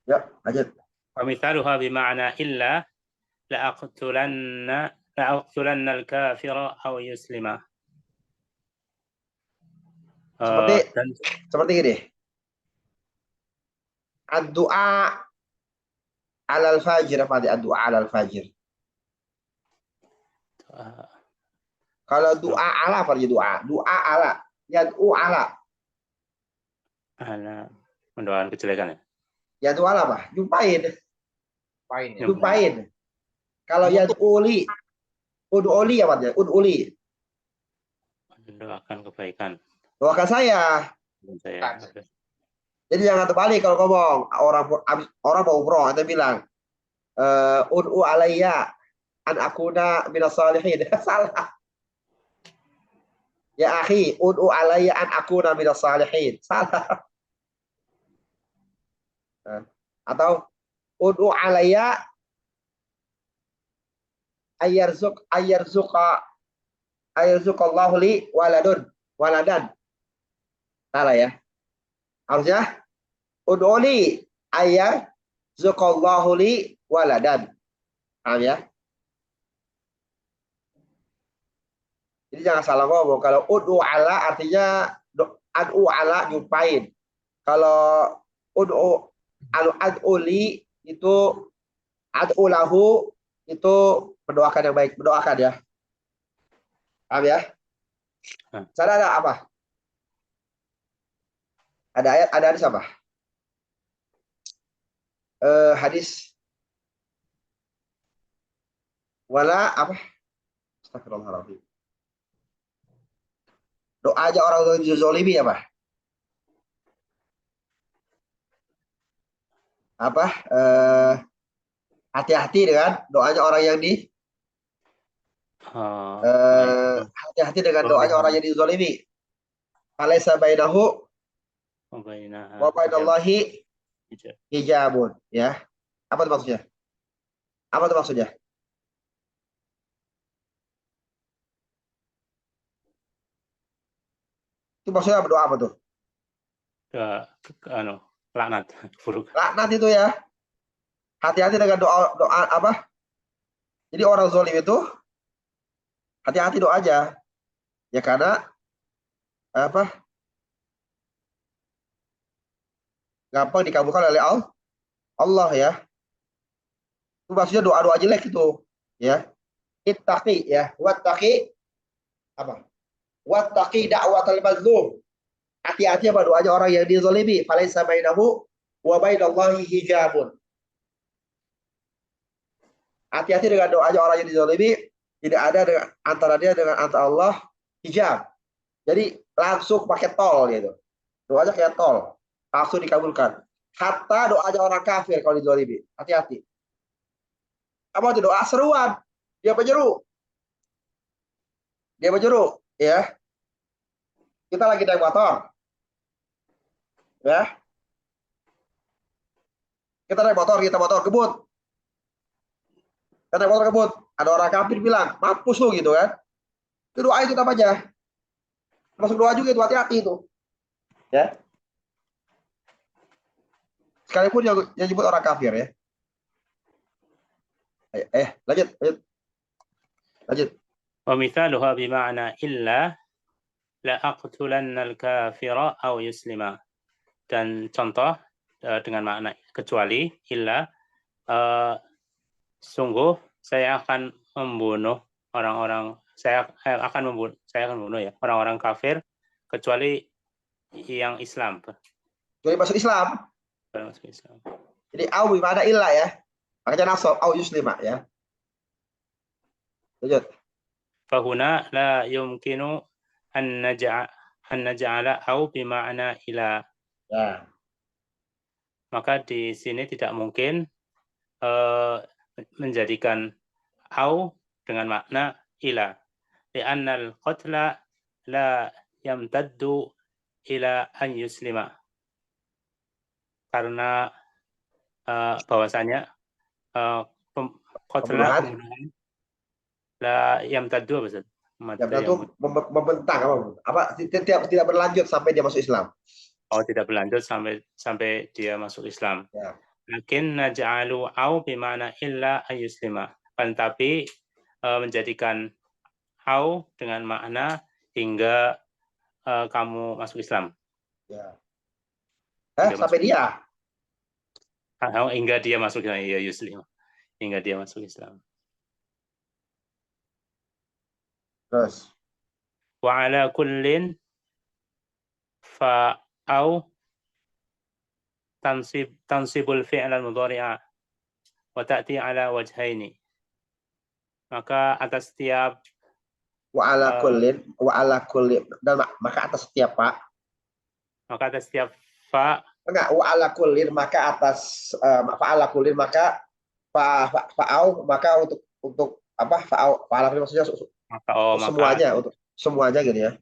Ya, lanjut. Wa mithaluha bima'na illa la'aqtulanna al-kafira aw yuslima. Seperti ini. Ad-du'a alal fajir apa ad-du'a alal fajir? Kalau doa ala apa doa? Doa ala. Yad'u ala. Ala mendoakan kejelekan ya? Yad'u ala apa? Jumpain. Jumpain. Kalau yad'uli, ud'uli apa artinya? Ud'uli. Mendoakan kebaikan. Doakan saya. Jadi jangan terbalik kalau ngomong orang mau umroh atau bilang ud'u alayya an akuna minas salihin. Salah. Ya akhi, ud'u alayya an akuna minas salihin. Salah. Atau ud'u alayya ayyarzuqallahu li waladan. Salah ya. Harusnya ud'uli ayyarzuqallahu li waladan. Paham ya? Jadi jangan salah ngomong. Kalau ud'u ala artinya ad'u ala nyumpain. Kalau ud'u ad'uli itu ad'u lahu itu mendoakan yang baik, mendoakan ya. Paham ya? Sana ada apa? Ada ayat, ada hadis apa? Hadis wala apa? Astagfirullahaladzim. Doa aja orang yang dizolimi apa? Apa? Hati-hati dengan doanya orang yang hati-hati dengan doanya orang yang dizolimi. Alaysa bainahu wa bainallahi hijabun, ya. Apa itu maksudnya? Apa itu maksudnya? Itu maksudnya berdoa apa tuh? Laknat. Laknat itu ya. Hati-hati dengan doa apa? Jadi orang zalim itu hati-hati doa aja. Ya karena apa? Gampang dikabulkan oleh Allah ya. Itu maksudnya doa-doa jelek itu, ya. Ittaqi ya, wattaqi apa? Wattaqi da'watal mazlum. Hati-hati apa doanya orang yang dizalimi. Falaisa bainahu wa bainallahi hijabun. Hati-hati dengan doanya orang yang dizalimi, tidak ada dengan, antara dia dengan antara Allah hijab. Jadi langsung pakai tol gitu. Doanya kayak tol, langsung dikabulkan. Hatta doanya orang kafir kalau dizalimi. Hati-hati. Apa itu doa seruan? Dia penyeru. Dia menyeru, ya. Kita lagi naik motor. Ya. Kita naik motor, kebut. Kita naik motor kebut. Ada orang kafir bilang, mampus lu gitu kan. Itu doa itu namanya. Masuk doa juga itu, hati-hati itu. Ya. Sekalipun yang disebut orang kafir ya. Lanjut. Wa mithaluha bima'na illa la aqtulanna al-kafira aw yuslima. Dan contoh dengan makna kecuali illa sungguh saya akan membunuh orang-orang, saya akan membunuh ya orang-orang kafir kecuali yang Islam. Kecuali masuk Islam. Masuk Islam. Jadi au bima'na illa ya. Makanya nasab au yuslima ya. Lanjut. Fahuna la yumkinu an naj'ala au bima'na ila. Ya. Maka di sini tidak mungkin menjadikan au dengan makna ila. Li'annal qatla la yamtaddu ila an yuslima. Karena bahwasanya qatla pembunuhan la yamtaddu apa Ustaz? Yamtaddu membentang apa tidak berlanjut sampai dia masuk Islam. Oh, tidak berlanjut sampai dia masuk Islam. Ya. Lakin naj'alu au bima'na illa an yuslima. Tapi menjadikan au dengan makna hingga kamu masuk Islam. Ya. Sampai dia. Hingga dia masuk Islam, ya yuslim. Hingga dia masuk Islam. Terus. Wa ala kullin fa au tansibul fi'l al-mudhari'a wa ta'ti ala wajhaini. Maka atas setiap wa ala kullin dan maka atas setiap fa enggak wa ala kullin maka atas fa ala kullin maka fa'au maka untuk apa fa'au fa'ala maksudnya semuanya untuk semuanya gitu ya.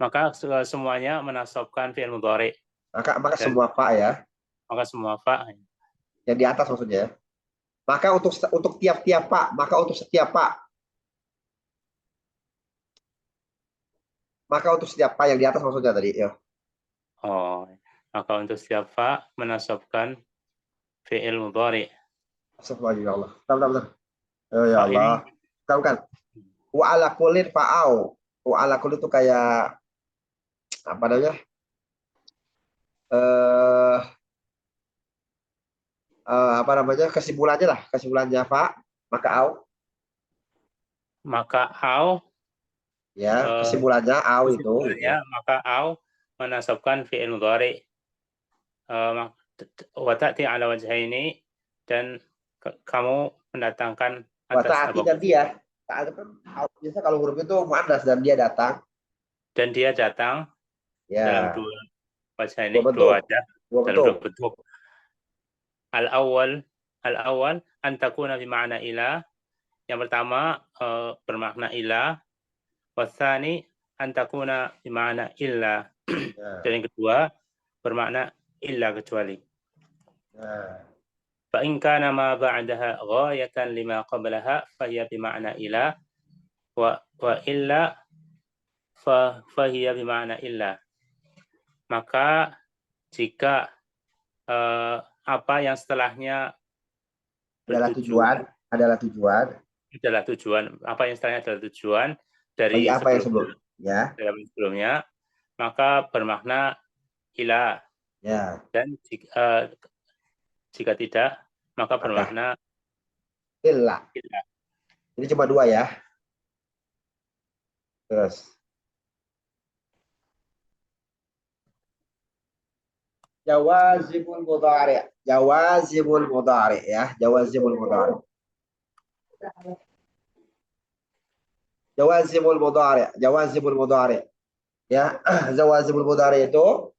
Maka semuanya menasabkan fi'il mudhari. Maka semua fa ya. Maka semua fa yang di atas maksudnya. Maka untuk tiap-tiap pak, maka untuk setiap pak. Maka untuk setiap pak yang di atas maksudnya tadi, ya. Oh, maka untuk setiap fa menasabkan fi'il mudhari. Astagfirullah. Bentar. Ya Allah. Tahu kan? Wa ala kullin fa'au. Wa ala kullin itu kayak apa namanya? Apa namanya? Kesimpulannya fa, maka au. Ya, kesimpulannya au itu. Maka au menasabkan fi'il mudhari. Wa ta'ti ala wajhaini dan kamu mendatangkan atas dan dia. Biasa kalau huruf itu muannas dan dia datang. Dan dia datang dalam dua wajah ini, dua wajah dalam dua bentuk. Al-awwal an takuna bi ma'na ila. Yang pertama bermakna ila. Watsani an takuna bi ma'na illa. Dan yang kedua bermakna illa kecuali. Fa in kana ma ba'daha ghayatan lima qablaha fa hiya bi ma'na ila wa illa fa hiya bi ma'na illa. Maka jika apa yang setelahnya adalah tujuan, apa yang setelahnya adalah tujuan dari apa yang sebelumnya, maka bermakna ila. Ya. Dan jika tidak, maka bermakna illa. Ini cuma dua ya. Terus. Jawazimul mudhari. Jawazimul mudhari ya, jawazimul mudhari. Jawazimul mudhari, jawazimul mudhari. Ya, jawazimul mudhari itu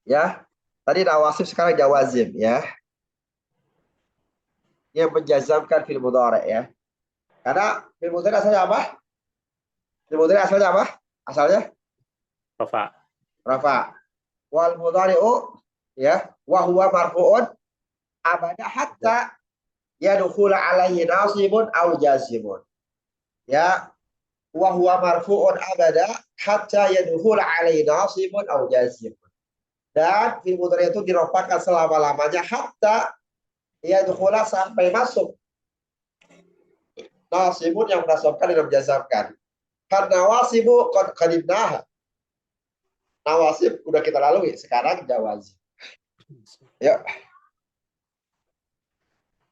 ya. Tadi nawasib, sekarang jawazim ya. Yang menjazamkan fil mudhari ya. Karena fil mudhari asalnya apa? Fil mudhari asalnya apa? Asalnya Rafa. Rafa. Wal mudhari'u ya, wa huwa marfu'un abada hatta yadkhula alaihi nasibun aw jazimun. Ya, wa huwa marfu'un abada hatta yadkhula alaihi nasibun aw jazimun. Dan fi'il mudhari itu dirofakkan selama-lamanya hatta yadkhula, sampai masuk nasibun yang menasabkan dan menjazamkan. Karena wasibu qadimnaha. Nawasib udah kita lalui, sekarang jawazim. Ya.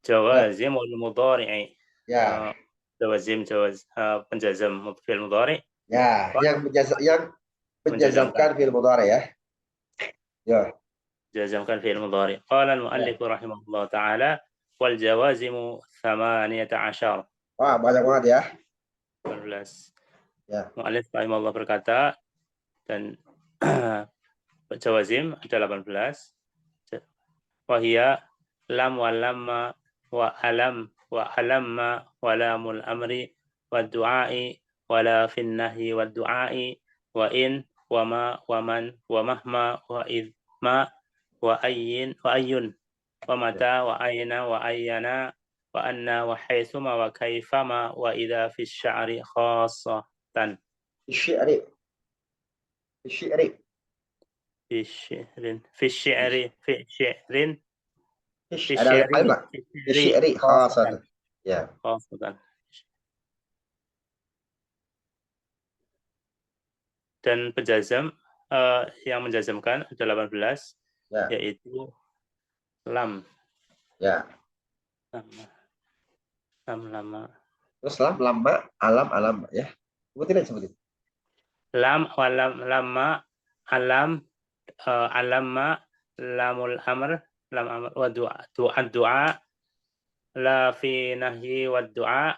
Jawazimul mudhari. Ya. Jawazim, penjazam fi'il mudhari. Ya, yang menjazamkan fi'il mudhari ya. Ya. Jazamkan fi'il mudhari. Qala al-mu'allif rahimahullah ta'ala wal jawazimu 18. Wah, banyak banget ya. 18. Ya. Mu'allif rahimahullah berkata, dan jawazim ada 18. Wahia lam wa lamma wa alam wa alamma wa lamul amri wa du'ai wa la fin nahyi wa du'ai wa in wa ma wa man wa mahma wa idh ma wa ayyin wa mata wa ayna wa ayyana wa anna wa haythuma wa kayfama wa idha fi sya'ri khassatan. Fi sya'ri khassatan. Ya. Khassatan. Dan penjazam yang menjazamkan ada 18 ya, yaitu lam. Ya. Lama. Terus lama, alam ya. Sebutin. Lam, walam, lama, alam, alamma, lamul amr, wa du'a, la fi nahyi wa du'a,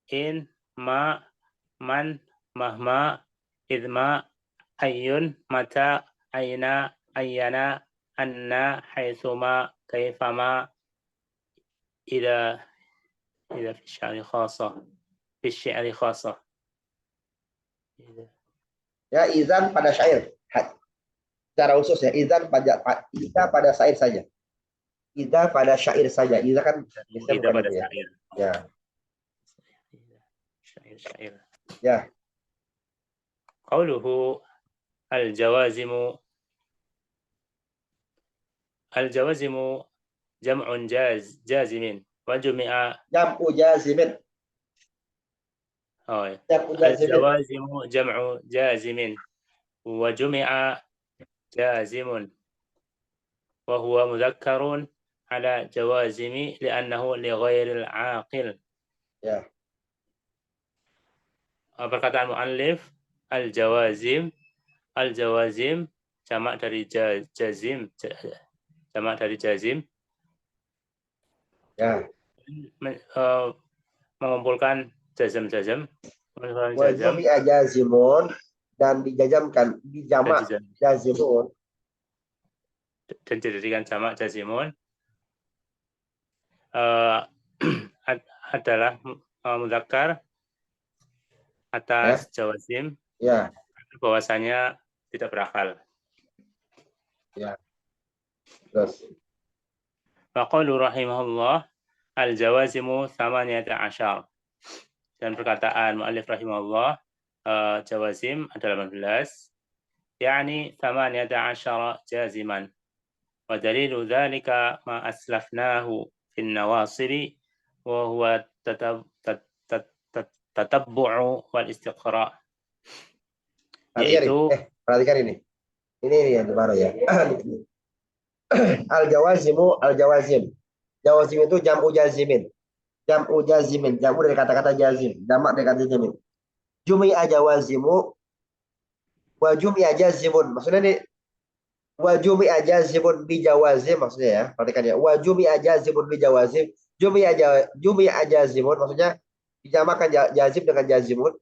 in, ma, man, mahma, idma, ayyun, mata, aina, ayyana, anna, haythuma, kaifama, ila fi sya'ri khasa. Ya, izan pada syair. Secara khusus ya, izan pada syair saja. Izan pada syair saja. Izan kan izan pada syair. Ya. Syair. Ya. Qauluhu al-jawazimu jam'un jazimin wa jumi'a jam'u jazimin. الجوازم جمع جازم وجمع جازم وهو مذكر على جوازم لأنه لغير العاقل. Perkataan muallif al-jawazim jamak dari jazim, ya, mengumpulkan jazam jazimun dan dijajamkan di jamak jazimun dan dijadikan jamak jazimun adalah mudzakkar atas jawazim ya, bahwasanya tidak berakal. Ya. Terus Faqalu rahimahullah al-jawazimu 18. Dan perkataan mu'allif rahimahullah jawazim ada 18, yakni 18 jaziman. Wa dalilu dzalika ma aslafnahu fin nawasili wa huwa tatabbu'u wal istiqra'. Yaitu perhatikan ini yang baru ya. Al-jawazim itu jam'u jazimin. Jam'u dari kata-kata jazim, jamak dari kata jamin. Jumi'a jawazimu wa jumi'a jazimun. Maksudnya ini Wa jumi'a jazimun bi jawazim maksudnya ya. Perhatikan ya. Wa jumi'a jazimun bi jawazim. Jumi'a jazimun maksudnya dijamakan jazim dengan jazimun.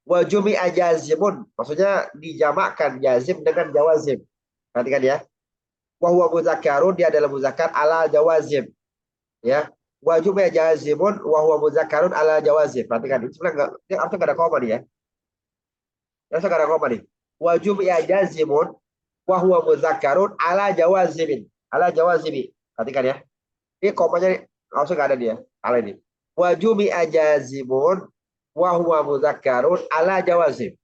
Wa jumi'a jazimun maksudnya dijamakkan jazim dengan jawazim. Perhatikan ya. Wa huwa muzakkarun, dia adalah muzakkar ala jawazim. Ya. Wa jumi'a jazimun wa huwa muzakkarun ala jawazim. Perhatikan ini sebenarnya ini artinya enggak ada koma nih ya. Rasa enggak ada koma nih. Wa jumi'a jazimun wa huwa muzakkarun ala jawazimin. Ala jawazimi. Perhatikan ya. Ini komanya langsung enggak ada dia. Ala ini. Wa jumi'a jazimun wa huwa muzakkarun ala jawazim.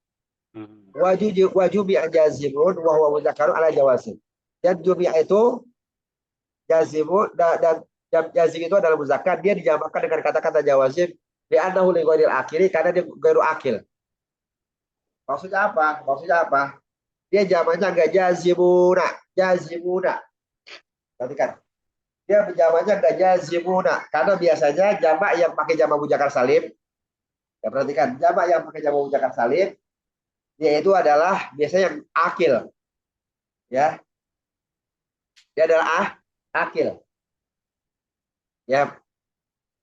Wa jumi'a jazimun wa huwa muzakkarun ala jawazim. Dan jumi'a itu jazimun dan jazim itu adalah muzakkar, dia dijamakkan dengan kata-kata jawazim li'annahu li ghairil akhiri, karena dia ghairu akil. Maksudnya apa? Maksudnya apa? Dia jamaknya enggak jazimuna. Perhatikan. Dia jamaknya enggak jazimuna karena biasanya jamak yang pakai jamak muzakkar salim. Ya perhatikan, jamak yang pakai jamak muzakkar salim yaitu adalah biasanya yang akil. Ya. Dia adalah akil. Ya.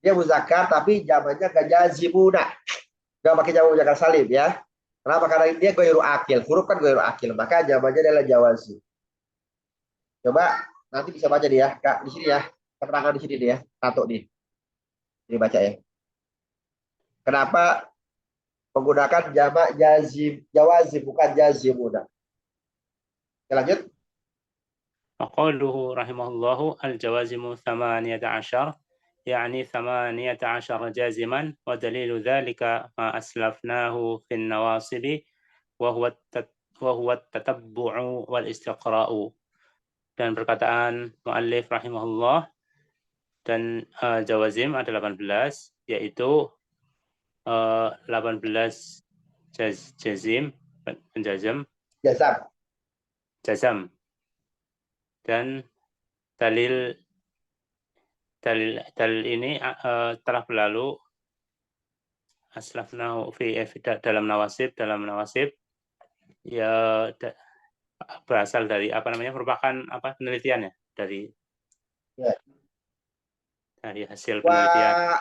Dia muzakkar tapi jamaknya enggak jazimuna. Enggak pakai jamak muzakkar salim ya. Kenapa? Karena dia ghairu akil. Huruf kan ghairu akil, maka jamaknya adalah jawazim. Coba nanti bisa baca dia, Kak, di sini ya. Keterangan di sini dia, satu nih. Ini baca ya. Kenapa menggunakan jamak jawazim bukan jazimuna? Kita lanjut. Aqaluhu rahimahullahu al-jawazimu 18 يعني 18 جازما ودليل ذلك ما أسلفناه في النواصب وهو التتبع والاستقراء. Dan perkataan muallif rahimahullah, dan jawazim ada 18, yaitu 18 jazim, penjazam, jazam, dan dalil ini telah berlalu aslafnahu fi dalam nawasib ya, berasal dari merupakan penelitian ya, dari hasil penelitian.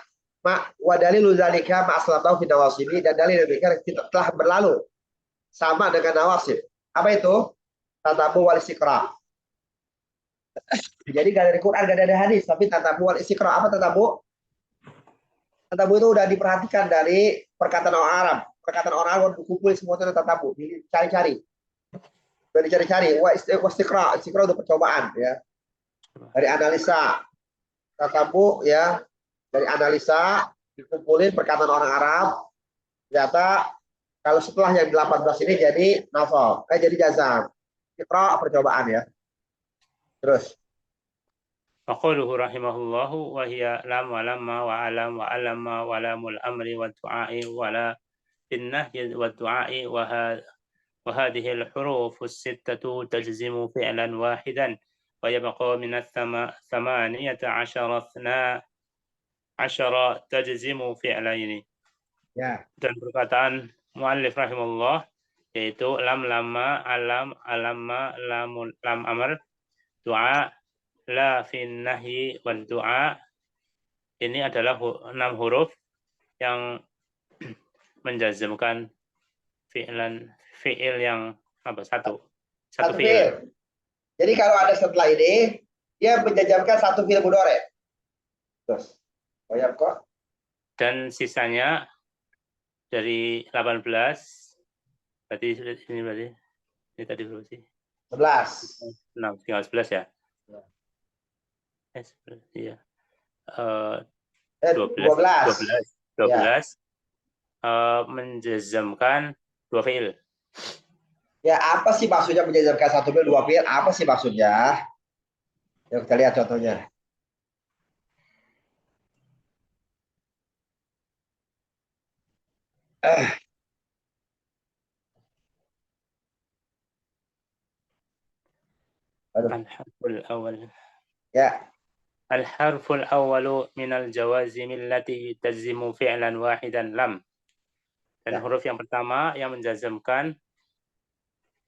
Wa dalilu zalika ma aslafnahu fi nawasibi, dan dalil demikian telah berlalu sama dengan nawasib. Apa itu? Tatabu wal istiqra. Jadi gak dari Quran, gak ada hadis, tapi tatabu wal istiqra. Apa tatabu? Tatabu itu udah diperhatikan dari perkataan orang Arab. Perkataan orang Arab dikumpul semua itu tatabu, dicari-cari. Udah dicari-cari. Wa istiqra udah percobaan ya. Dari analisa. Tatabu ya, dari analisa dikumpulin perkataan orang Arab. Ternyata kalau setelah yang 18 ini jadi nafal, jadi jazam. Istiqra percobaan ya. Terus. Aquluhu rahimahullahu wa hiya lam wa lamma wa alam wa alamma wa lamul amri wa du'ai wa la binnahyi wa du'ai wa hadhihi al-huruf as-sittatu tajzimu fi'lan wahidan wa yabqa min ashara tajzimu fi'laini. Ya. Dan perkataan muallif rahimahullah yaitu lam lamma alam alamma lam amr du'a la fin nahyi wal du'a, ini adalah 6 huruf yang menjazmkan fi'il yang satu fi'il. Jadi kalau ada setelah ini dia menjazmkan satu fi'il mudhari. Terus kok. Dan sisanya dari 18 berarti ini tadi berapa sih? 11. Tinggal 11 ya? Iya. 12 ya. Menjazmkan 2 fi'il. Ya, apa sih maksudnya menjazmkan 1 fi'il 2 fi'il? Apa sih maksudnya? Yuk kita lihat contohnya. Al-harful awal. Ya. Al-harful awalu minal jawazim allati tajzimu fi'lan wahidan lam. Dan huruf yang pertama yang menjazmkan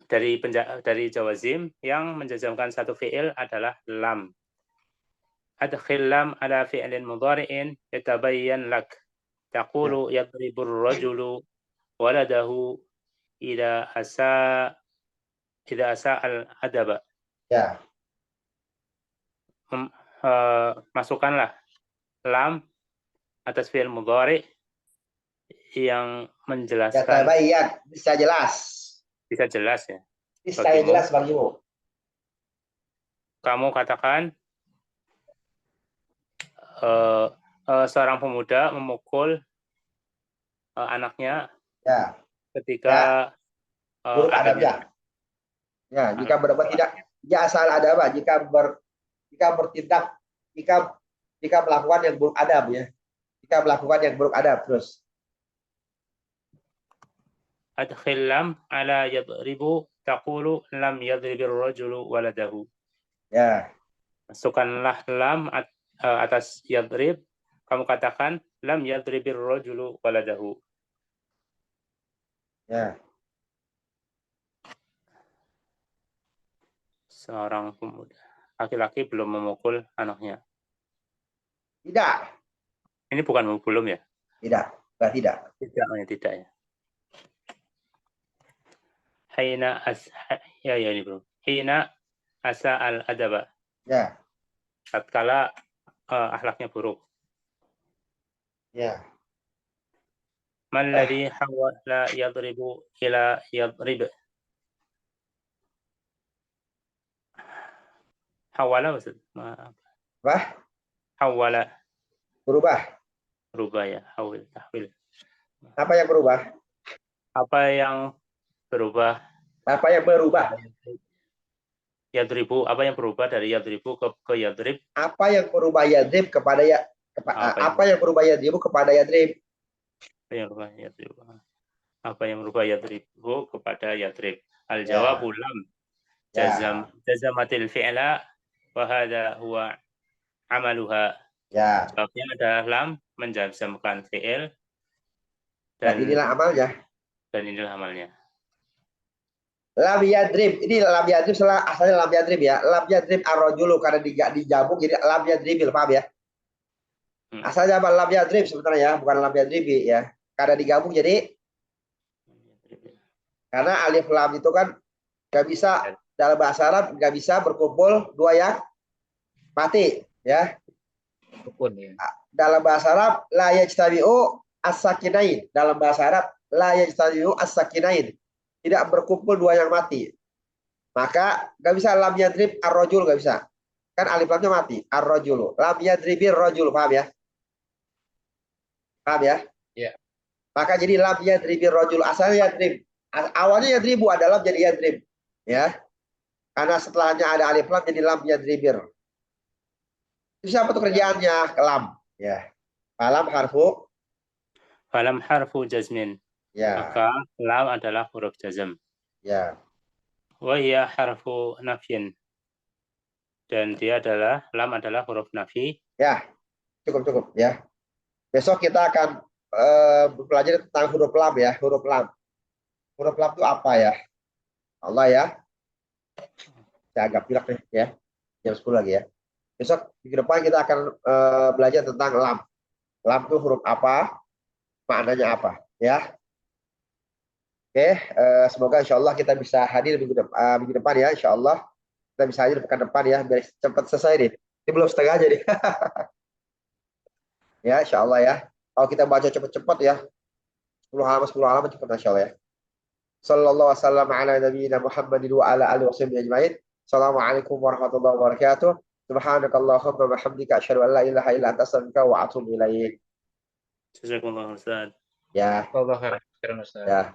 dari jawazim yang menjazamkan satu fi'il adalah lam. Adkhil lam ala fi'lin mudhari'in yatabayyan lak. Taqulu yadribur rajulu waladahu idza asa al-adaba. Ya. Masukkanlah lam atas fi'il mudhari yang menjelaskan. Yatabayyan, bisa jelas. Bisa jelas ya. Bisa jelas bagimu. Kamu katakan seorang pemuda memukul anaknya ketika buruk adabnya. Ya, jika berbuat tidak asal adab, jika bertindak, jika melakukan yang buruk adab ya. Jika melakukan yang buruk adab terus. Adkhil lam ala yadribu taqulu lam yadribir rajulu waladahu. Ya. Masukkanlah lam atas yadrib, kamu katakan lam yadribir rajulu waladahu. Ya. Seorang pemuda laki-laki belum memukul anaknya. Tidak. Ini bukan belum ya? Tidak. Tidak. Tidak ya. Hina ini bro. Hina asa al-adaba. Ya. Tatkala akhlaknya buruk. Ya. Man ladzi hawala yadribu ila yadrib. Hawala maksud? Apa? Hawala. Berubah. Berubah ya. Tahwil. Apa yang berubah? Apa yang berubah? Apa yang berubah? Yadribu, apa yang berubah dari yadribu ke yadrib? Apa yang berubah yadrib kepada apa yang berubah yadribu kepada yadrib? Apa yang berubah yadribu kepada yadrib? Al-jawabu lam. Jazamatil fi'la wa hadha huwa amaluha. Ya. Jawabnya adalah lam menjazamkan fi'il dan inilah amalnya. Dan inilah amalnya. Lam yadrib, ini lam yadrib asalnya lam yadrib ya. Lam yadrib ar-rajulu karena dijabung jadi lam yadribil, paham ya? Asalnya apa? Lam yadrib sebenarnya ya, bukan lam yadribi ya. Karena digabung jadi karena alif lam itu kan nggak bisa dalam bahasa Arab nggak bisa berkumpul dua yang mati ya. Dalam bahasa Arab la yajtami'u as-sakinain. Dalam bahasa Arab la yajtami'u as-sakinain. Tidak berkumpul dua yang mati. Maka nggak bisa lam yadrib ar-rajul, nggak bisa. Kan alif lamnya mati. Ar-rajulu. Lam yadribir rajul, paham ya? Paham ya? Iya. Maka jadi lam yadribir rajul. Asalnya yadrib. Awalnya yadribu adalah jadi yadrib. Ya. Karena setelahnya ada alif lam jadi lam yadribir. Itu siapa tuh kerjaannya? Lam. Ya. Falam harfu jazmin. Ya. Maka lam adalah huruf jazm. Ya. Wa hiya harfu nafyin. Dan dia adalah lam adalah huruf nafi. Ya. Cukup ya. Besok kita akan belajar tentang huruf lam ya, huruf lam. Huruf lam itu apa ya? Allah ya. Saya agak pilek nih ya. Jam 10 lagi ya. Besok minggu depan kita akan belajar tentang lam. Lam itu huruf apa? Maknanya apa? Ya. Oke, semoga insya Allah kita bisa hadir minggu depan ya, insya Allah kita bisa hadir pekan depan ya, biar cepat selesai nih. Ini belum setengah aja nih. Ya, insya Allah ya. Kalau kita baca cepat-cepat ya, 10 halaman cepat insya Allah ya. Sallallahu wasallam ala nabiyina Muhammadin wa ala alihi washabihi ajmain. Assalamualaikum warahmatullahi wabarakatuh. Subhanakallahumma wa bihamdika asyhadu an la ilaha illa anta astaghfiruka wa atubu ilaik. Jazakumullah Ustaz. Ya. Allah khairan Ustaz. Ya.